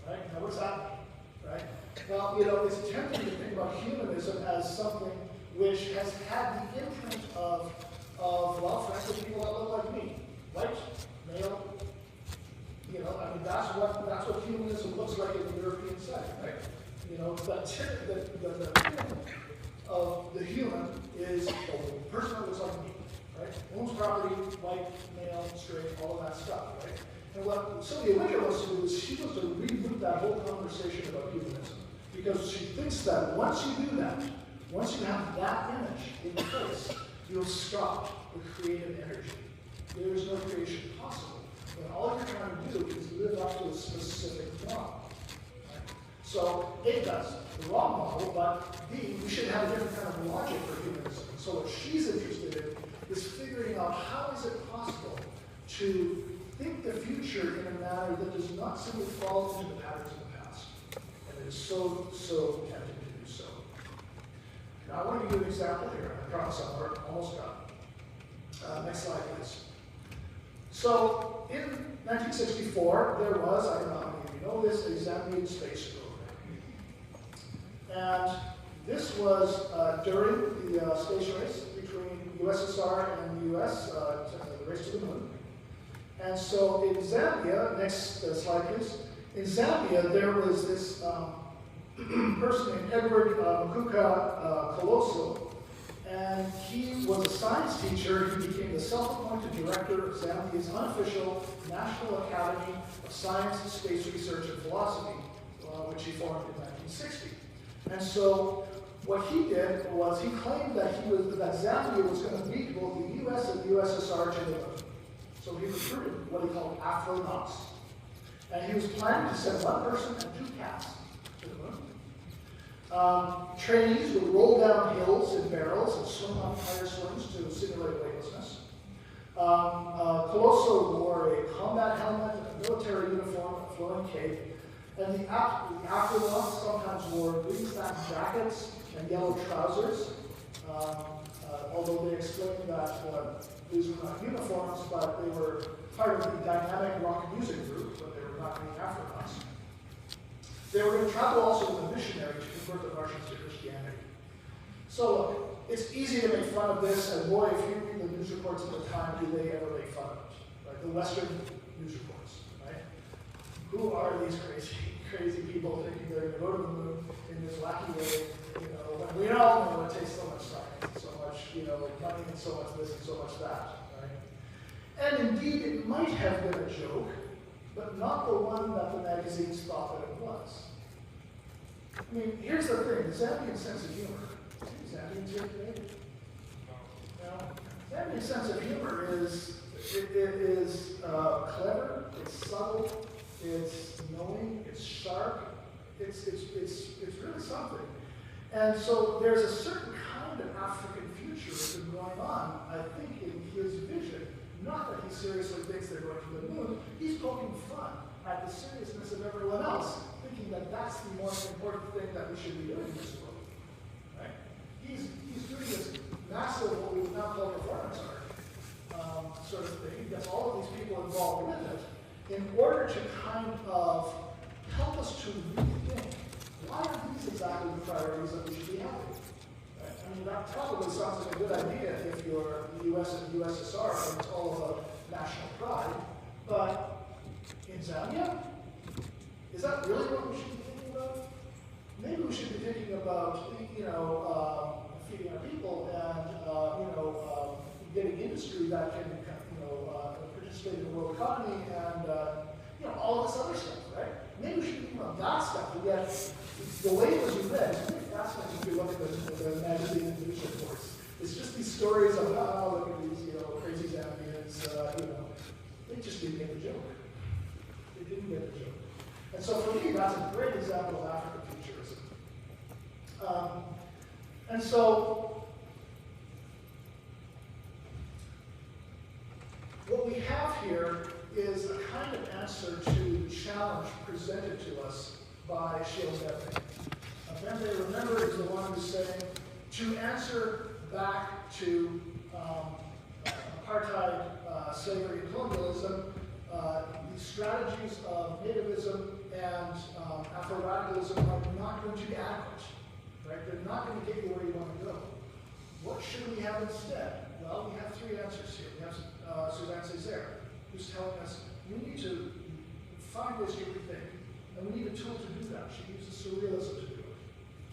Right? Now, what's that mean? Right? Well, it's tempting to think about humanism as something which has had the imprint of well, frankly, people that look like me. White, male. That's what humanism looks like in the European setting, right? The of the human is the person that looks like me, right? Owns property, white, male, straight, all of that stuff, right? And what Sylvia Winter wants to do is she wants to reboot that whole conversation about humanism. Because she thinks that once you do that, once you have that image in place, you'll stop the creative energy. There is no creation possible. And all you're trying to do is live up to a specific model. Right? So A does the wrong model, but B, we should have a different kind of logic for humanism. So what she's interested in is figuring out how is it possible to think the future in a manner that does not simply fall into the patterns of the past. And it is so tempting to do so. Now I want to give you an example here. I promise I'm almost done. Next slide, please. So in 1964, there was, I don't know how many of you know this, a Zambian space program. And this was during the space race between USSR and the US, the race to the moon. And so in Zambia, next slide please, in Zambia there was this person named Edward Makuka Colosso, and he was a science teacher. He became the self-appointed director of Zambia's unofficial National Academy of Science, Space Research, and Philosophy, which he formed in 1960. And so what he did was he claimed that that Zambia was going to beat both the US and the USSR to the moon. So he recruited what he called Afronauts. And he was planning to send one person and 2 cats to the moon. Trainees would roll down hills in barrels and swim on tire swings to simulate weightlessness. Colosso wore a combat helmet, a military uniform, a flowing cape, and the astronauts sometimes wore green-sack jackets and yellow trousers, although they explained that these were not uniforms, but they were part of the dynamic rock music group, but they were not being astronauts. They were going to travel also with a missionary to convert the Martians to Christianity. So look, it's easy to make fun of this, and boy, if you read the news reports at the time, do they ever make fun of it? Right? The Western news reports, right? Who are these crazy people thinking they're going to go to the moon in this wacky way? When we all know it takes so much science, and so much, money, and so much this and so much that, right? And indeed, it might have been a joke, but not the one that the magazines thought that it was. I mean, here's the thing, the Zambian sense of humor. Zambians here today? No. Zambian sense of humor is clever, it's subtle, it's knowing, it's sharp, It's really something. And so there's a certain kind of African futurism going on, I think, in his vision. Not that he seriously thinks they're going to the moon, he's poking fun at the seriousness of everyone else, thinking that that's the most important thing that we should be doing in this world. Right? He's doing this massive, what we would now call performance art sort of thing. He gets all of these people involved with it in order to kind of help us to rethink, why are these exactly the priorities that we should be having? Right? I mean, that probably sounds like a good idea if you're the US and the USSR and it's all about national pride, but in Zambia, is that really what we should be thinking about? Maybe we should be thinking about, feeding our people and, getting industry that can, participate in the world economy and, all of this other stuff, right? Maybe we should be thinking about that stuff, but yet, the way it was read, it's really fascinating if you look at the magazine and news reports. It's just these stories of, look at these, crazy Zambians, they just didn't get the joke. They didn't get the joke. And so for me, that's a great example of African futurism. And so, what we have here is a kind of answer to the challenge presented to us by Shilbembe. Bembe, remember, is the one who's saying, to answer back to apartheid, slavery, and colonialism, the strategies of nativism and Afro-radicalism are not going to be adequate. Right? They're not going to get you where you want to go. What should we have instead? Well, we have three answers here. We have Suzanne Césaire, who's telling us we need to find ways to rethink, and we need a tool to do that. She uses surrealism to do it.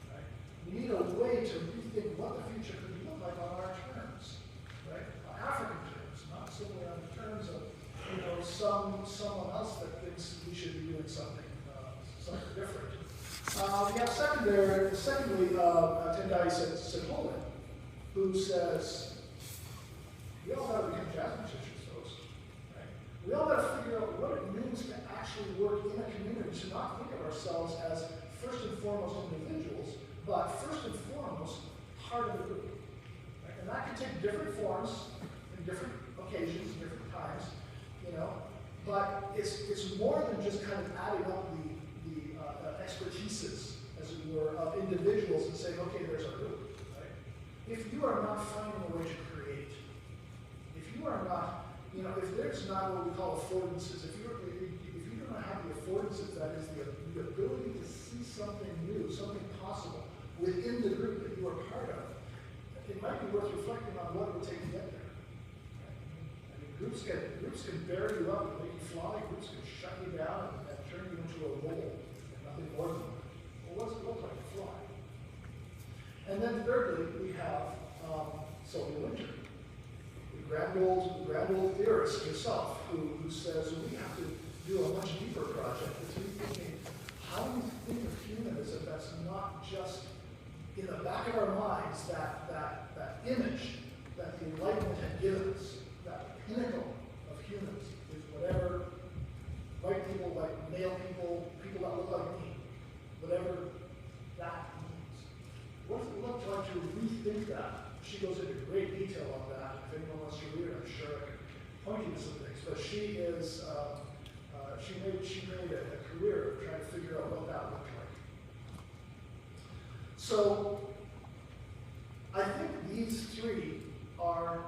Right? We need a way to rethink what the future could look like on our terms, right? On African terms, not simply on the terms of someone else that thinks we should be doing something different. We have secondly, Tendai Setole, who says, we all got to become jazz musicians, folks. Right? We all got to figure out what it means to actually work in a community, to not think of ourselves as first and foremost individuals, but first and foremost part of the group. Right? And that can take different forms in different occasions, different times, but it's more than just kind of adding up the expertises, as it were, of individuals and saying, okay, there's our group. Right? If you are not finding a way to create, if you are not, if there's not what we call affordances, if you do not have the affordances, that is the ability to see something new, something possible within the group that you are part of, it might be worth reflecting on what it would take to get there. Right? I mean, groups can bury you up and make you fly. Groups can shut you down and turn you into a role, and nothing more than that. Well, what does it look like to fly? And then thirdly, we have Sylvia Wynter, the grand old theorist herself, who says we have to do a much deeper project. It's rethinking how do we think of humanism that's not just in the back of our minds, that image that the Enlightenment had given us, that pinnacle of humans is whatever white people, like male people, people that look like me, whatever that means. What does it look like to rethink that? She goes into great detail on that. If anyone wants to read it, I'm sure I can point you to some things. But she is, she made a career of trying to figure out what that looked like. So, I think these three are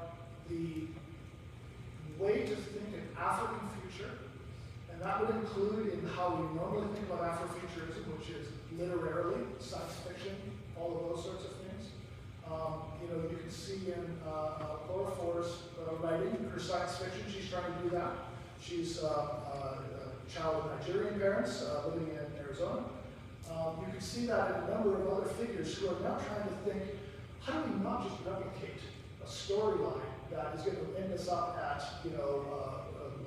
the way to think an African future, and that would include in how we normally think about Afrofuturism, which is literarily, science fiction, all of those sorts of things. You can see in Laura Forrest's writing, her science fiction, she's trying to do that. She's a child of Nigerian parents living in Arizona. You can see that in a number of other figures who are now trying to think, how do we not just replicate a storyline that is going to end us up at,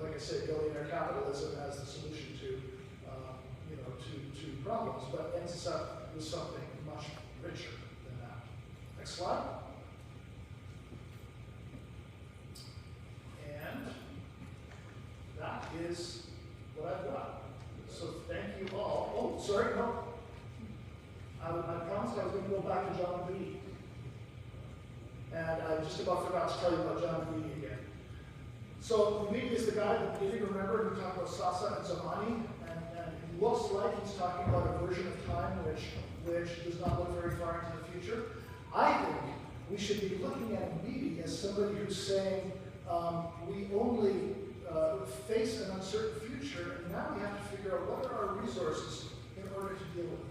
like I say, billionaire capitalism as the solution to problems, but ends us up with something much richer than that. Next slide. And that is what I've got. So thank you all. Oh, sorry, no. I promised I was going to go back to John B. And I just about forgot to tell you about John B. again. So B is the guy that if you remember, we talked about Sasa and Zamani, and it looks like he's talking about a version of time which does not look very far into the future. I think we should be looking at B as somebody who's saying we only face an uncertain future, and now we have to figure out what are our resources in order to deal with that.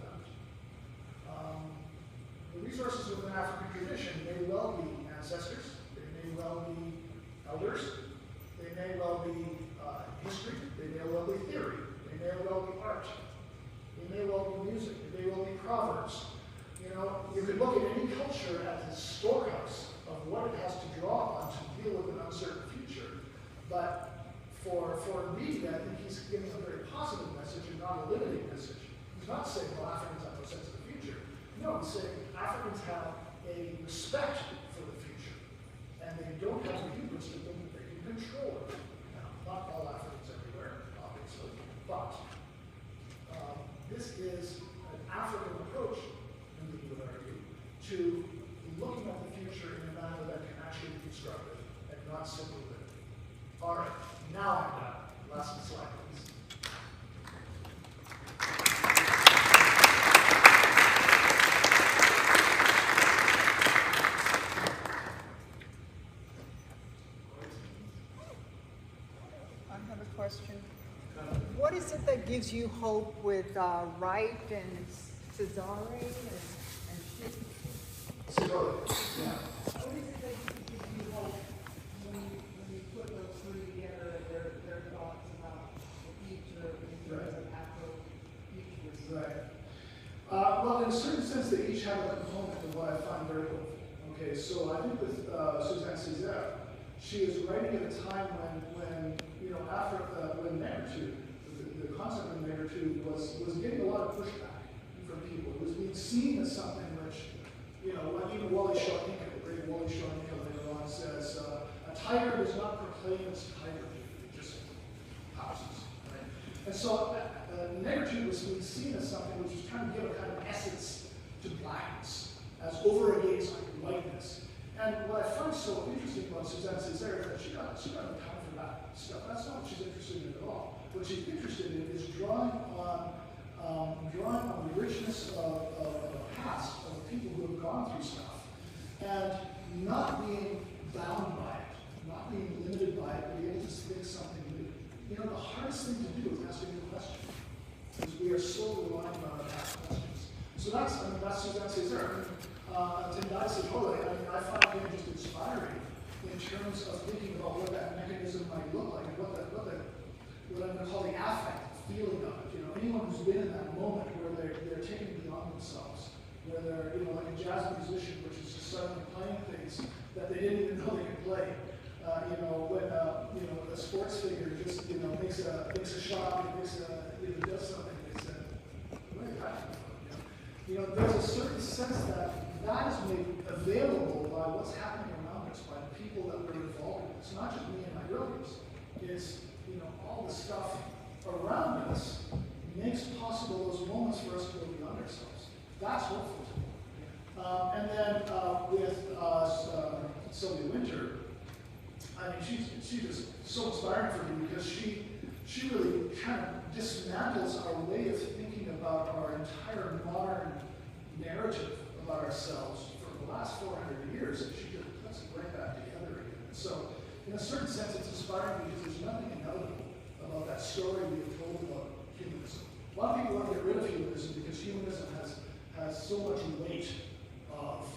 The resources within African tradition may well be ancestors, they may well be elders, they may well be history, they may well be theory, they may well be art, they may well be music, they may well be proverbs. You know, you could look at any culture as a storehouse of what it has to draw on to deal with an uncertain future. But for me, I think he's giving a very positive message and not a limiting message. He's not saying, well, Africans have no sense of the future. No, he's saying Africans have a respect for the future, and they don't have the hubris to think that they can control it. Now, not all Africans everywhere, obviously, but this is an African approach, in the would argue, to looking at the future in a manner that can actually be constructive and not simply live. All right, now I'm done. Last slide, please. Question. What is it that gives you hope with Wright and Cesare and shit? Cesare, yeah. What is it that gives you hope when you put those three together, their thoughts about the future in terms of Afrofuturism? Right. Well, in a certain sense, they each have a component of what I find very hopeful. Okay, so I think with Suzanne Césaire, she is writing at a time when you know, when narrative, the concept of narrative was getting a lot of pushback from people. It was being seen as something which, you know, like even Wally Shaw-Inca, the great Wally Shaw-Inca later on says, a tiger does not proclaim its tigerhood, it just pauses, right? And so narrative was being seen as something which was trying to give a kind of essence to blackness, as over against whiteness. And what I find so interesting about Suzanne Césaire is that she got no time for that stuff. That's not what she's interested in at all. What she's interested in is drawing on the richness of the past, of the people who have gone through stuff, and not being bound by it, not being limited by it, but being able to think something new. You know, the hardest thing to do is ask a new question, because we are so reliant on our past questions. So that's Suzanne Césaire. Tendai Sitole, I find him just inspiring in terms of thinking about what that mechanism might look like and what I'm going to call the affect, feeling of it. You know, anyone who's been in that moment where they're taken beyond themselves, where they're, you know, like a jazz musician, which is just suddenly playing things that they didn't even know they could play. You know, when you know, a sports figure just, you know, makes a shot, does something, they say, where did that come from? You know, there's a certain sense that is made available by what's happening around us, by the people that we're involved in. It's not just me and my brothers. It's, you know, all the stuff around us makes possible those moments for us to go beyond ourselves. That's hopeful to me. And then with Sylvia Winter, I mean, she's just so inspiring for me because she really kind of dismantles our way of thinking about our entire modern narrative about ourselves for the last 400 years, and she just puts it right back together again. So, in a certain sense, it's inspiring because there's nothing inevitable about that story we have told about humanism. A lot of people want to get rid of humanism because humanism has so much weight of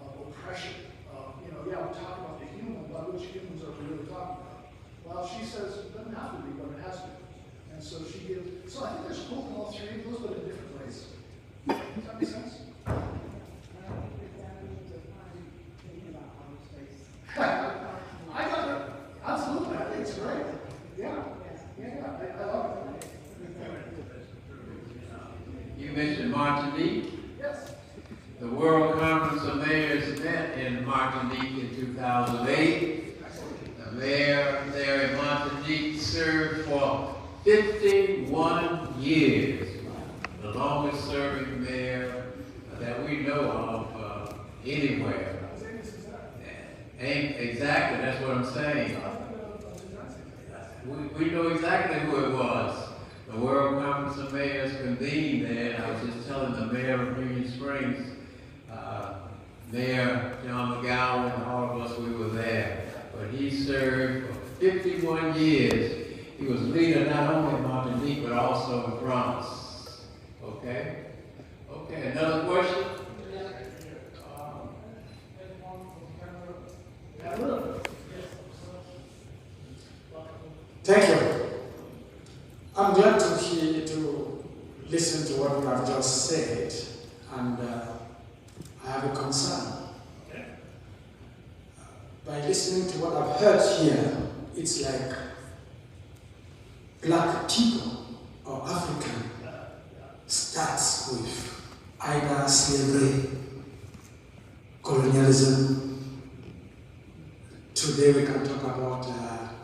oppression. You know, yeah, we talk about the human, but which humans are we really talking about? Well, she says it doesn't have to be, but it has been. And so she gives. So I think there's hope in all three of those, but in different ways. Does that make sense? I got it. Absolutely. I think it's great. Yeah. I love it. You mentioned Martinique. Yes. The World Conference of Mayors met in Martinique in 2008. The mayor there in Martinique served for 51 years. The longest serving mayor anywhere. Ain't exactly, that's what I'm saying. We know exactly who it was. The World Conference of Mayors convened there, and I was just telling the mayor of Union Springs, Mayor John McGowan, and all of us, we were there. But he served for 51 years. He was leader not only in Martinique, but also in France. Okay? Okay, another question? Thank you. I'm glad to listen to what you have just said, and I have a concern. By listening to what I've heard here, it's like black people or African starts with either slavery, colonialism. Today we can talk about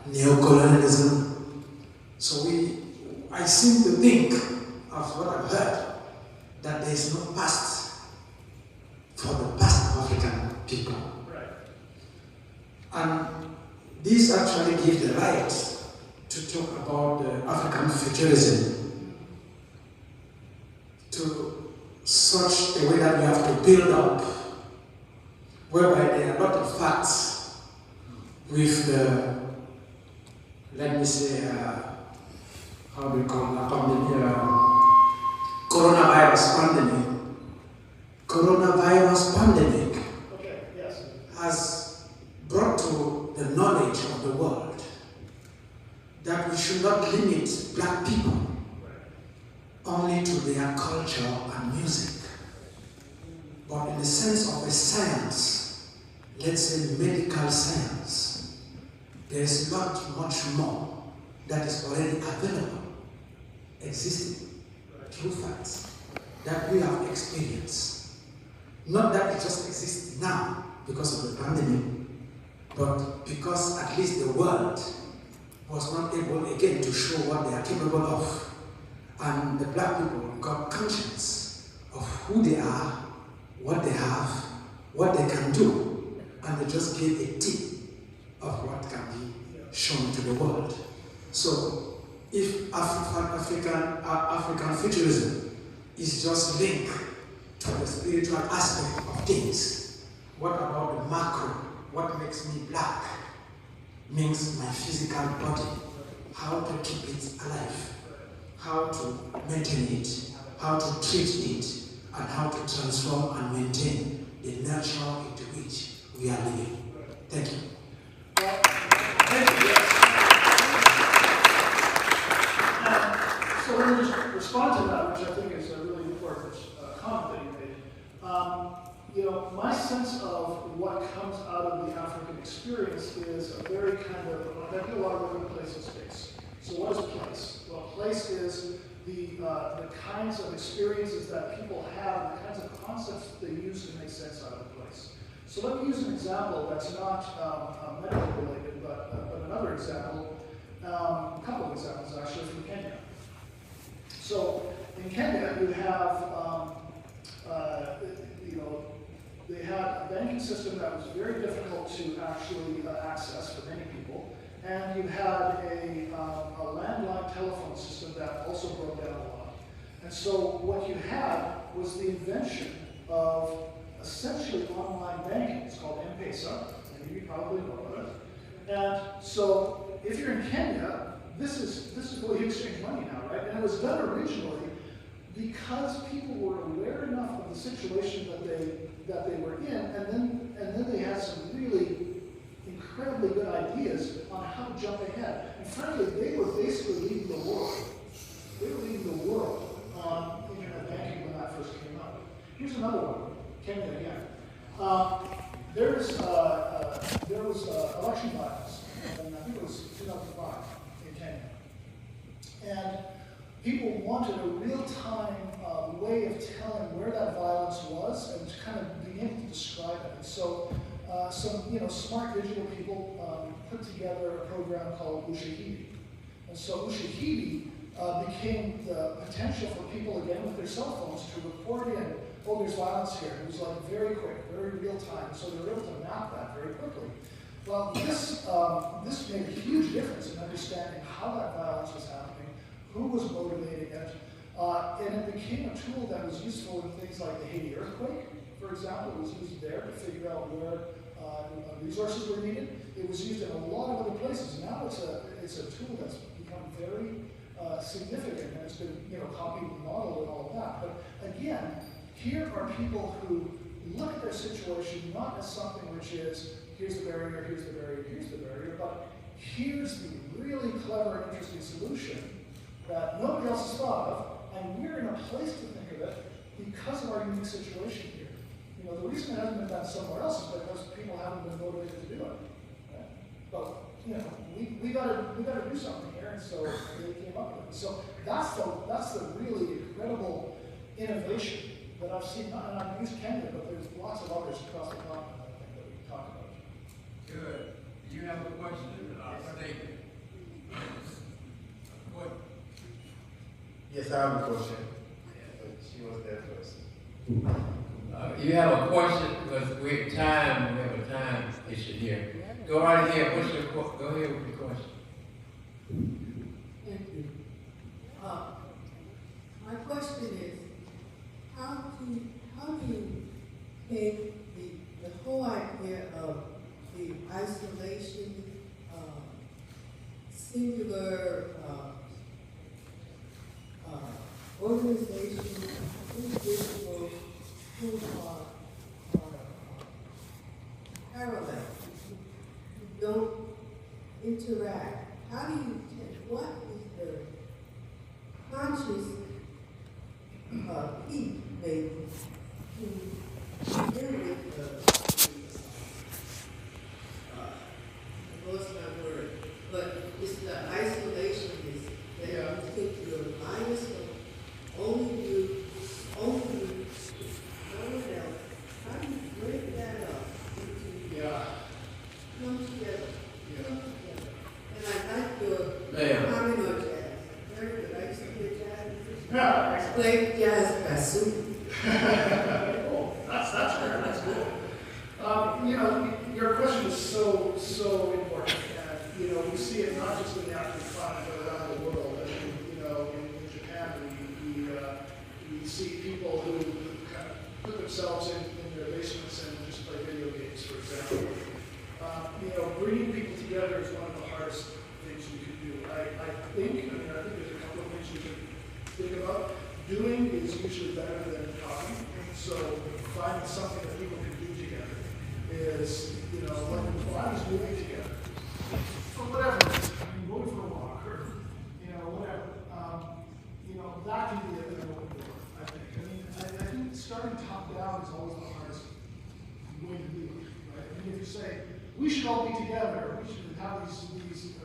neocolonialism. So I seem to think of what I've heard, that there is no past for the past African people. Right. And this actually gives the right to talk about the African futurism to such a way that we have to build up, whereby there are a lot of facts with the, let me say, how do we call it, pandemic, coronavirus pandemic. Coronavirus pandemic has brought to the knowledge of the world that we should not limit black people only to their culture and music, but in the sense of a science, let's say medical science, there is not much more that is already available, existing, true facts that we have experienced. Not that it just exists now because of the pandemic, but because at least the world was not able again to show what they are capable of. And the black people got conscious of who they are, what they have, what they can do, and they just gave a tip of what can be shown to the world. So if African futurism is just linked to the spiritual aspect of things, what about the macro? What makes me black? Means my physical body, how to keep it alive, how to maintain it, how to treat it, and how to transform and maintain the nurture into which we are living. Thank you. So let me just respond to that, which I think is a really important comment that you made. My sense of what comes out of the African experience is a very kind of, I do a lot of work in place and space. So what is place? Well, place is the kinds of experiences that people have, the kinds of concepts that they use to make sense out of the place. So let me use an example that's not medical related, but another example, a couple of examples actually from Kenya. So in Kenya, you have, they had a banking system that was very difficult to actually access for many people, and you had a landline telephone system that also broke down a lot. And so what you had was the invention of essentially online banking. It's called M-Pesa, and you probably know about it. And so if you're in Kenya, this is where you exchange money now, right? And it was done originally because people were aware enough of the situation that they were in, and then they had some really incredibly good ideas on how to jump ahead. And frankly, they were basically leading the world. They were leading the world on internet banking when that first came out. Here's another one, Kenya again. There was election violence, and I think it was 2005 in Kenya. And people wanted a real-time way of telling where that violence was and to kind of being able to describe it. And so some smart digital people put together a program called Ushahidi. And so Ushahidi became the potential for people, again, with their cell phones to report in, oh, there's violence here. It was like very quick, very real time. So they were able to map that very quickly. Well, this made a huge difference in understanding how that violence was happening, who was motivating it, and it became a tool that was useful in things like the Haiti earthquake, for example. It was used there to figure out where resources were needed. It was used in a lot of other places. Now it's a tool that's become very significant, and it's been copied and modeled and all of that. But again, here are people who look at their situation not as something which is, here's the barrier, here's the barrier, here's the barrier, but here's the really clever and interesting solution that nobody else has thought of, and we're in a place to think of it because of our unique situation here. The reason it hasn't been done somewhere else is because people haven't been motivated to do it. Right? But we gotta do something here, and so they came up with it. So that's the really incredible innovation that I've seen. And I've used Canada, but there's lots of others across the continent I think that we can talk about. Good. Do you have a question or statement? What? Yes, I have a question. She was there first. You have a question because we have a time issue here. Go right ahead. Go ahead with your question. Thank you. My question is, how do you take the whole idea of the isolation, singular organization, individuals who are parallel, who don't interact? How do you what is the conscious peak, maybe, to deal with I lost my word, but it's the isolationist that you think you're minus of only you, no one else. How do you break that up into come together? Yeah. Come together. And I like your comment on jazz. Very good. I used to play jazz. Yeah. Play jazz bassoon. Oh, that's fair. That's cool. Your question is so important. And, we see it not just in the African continent, but around the world. I mean, in Japan, we see people who kind of put themselves in their basements and just play video games, for example. Bringing people together is one of the hardest things we can do. I think there's a couple of things we can think about. Doing is usually better than talking. So finding something that people can do together is, like when bodies moving together. For whatever reason, going for a walk or, whatever. That can be an open door, I think. I think starting top down is always the hardest way to do it, right? If you say, we should all be together, we should have these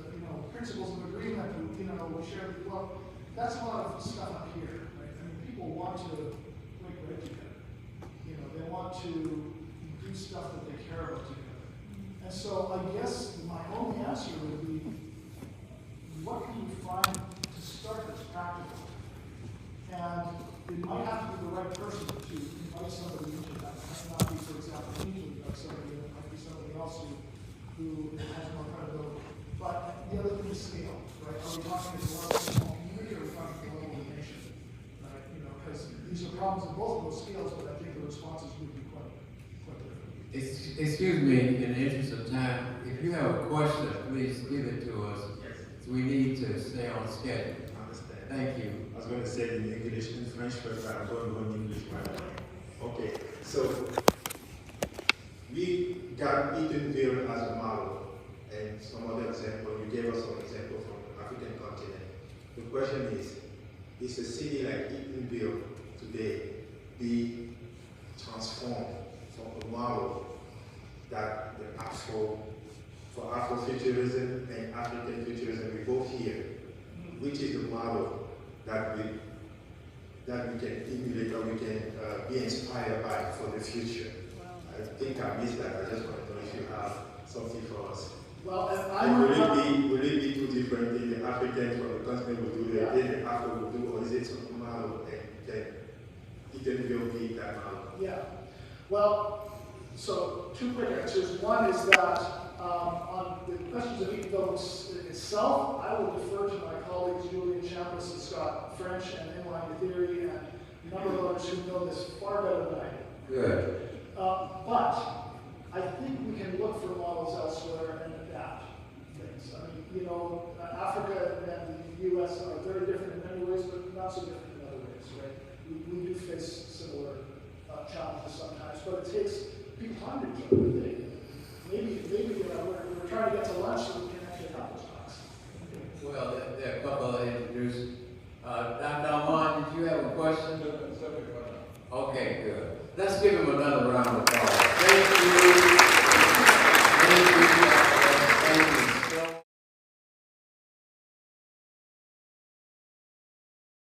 principles of agreement, and, we share, well, that's a lot of stuff up here, right? People want to break bread together. They want to do stuff that they care about together. And so I guess my only answer would be, what can you find to start that's practical? And it might have to be the right person to invite somebody into that. It might not be, for example, me to invite somebody, it might be somebody else who has more credibility. But the other thing is scale, right? Are we talking as one small community, or are we talking as one nation? Right? Because these are problems in both of those scales, but I think the responses would be quite different. Excuse me, in the interest of time, if you have a question, please give it to us. Yes. We need to stay on schedule. Understand. Thank you. I was going to say it in English and French, but I'm going to go in English right away. Okay, so we got Eatonville as a model, and some other example, you gave us some example from the African continent. The question is a city like Eatonville today be transformed from a model that for Afrofuturism and African futurism, we both hear, which is the model that we can emulate or we can be inspired by for the future? I think I missed that. I just want to know if you have something for us. Well, and And will it be too different in the Africans from the continent will do the thing the Afro will do, or is it some model that it will be that model? Yeah. Well, so two quick answers. One is that on the questions of Eatonville itself, I will defer to my colleagues Julian, Chambliss, and Scot French, and Nathiri, and a number of others who know this far better than I do. Good. But I think we can look for models elsewhere and adapt things. I mean, you know, Africa and the U.S. are very different in many ways, but not so different in other ways, right? We do face similar challenges sometimes, but it takes people time to each other. Maybe you know, we're trying to get to lunch so we can actually have those talks. Well, there are a couple of introduced. Dr. Alman, did you have a question? Okay, good. Let's give him another round of applause. Thank you.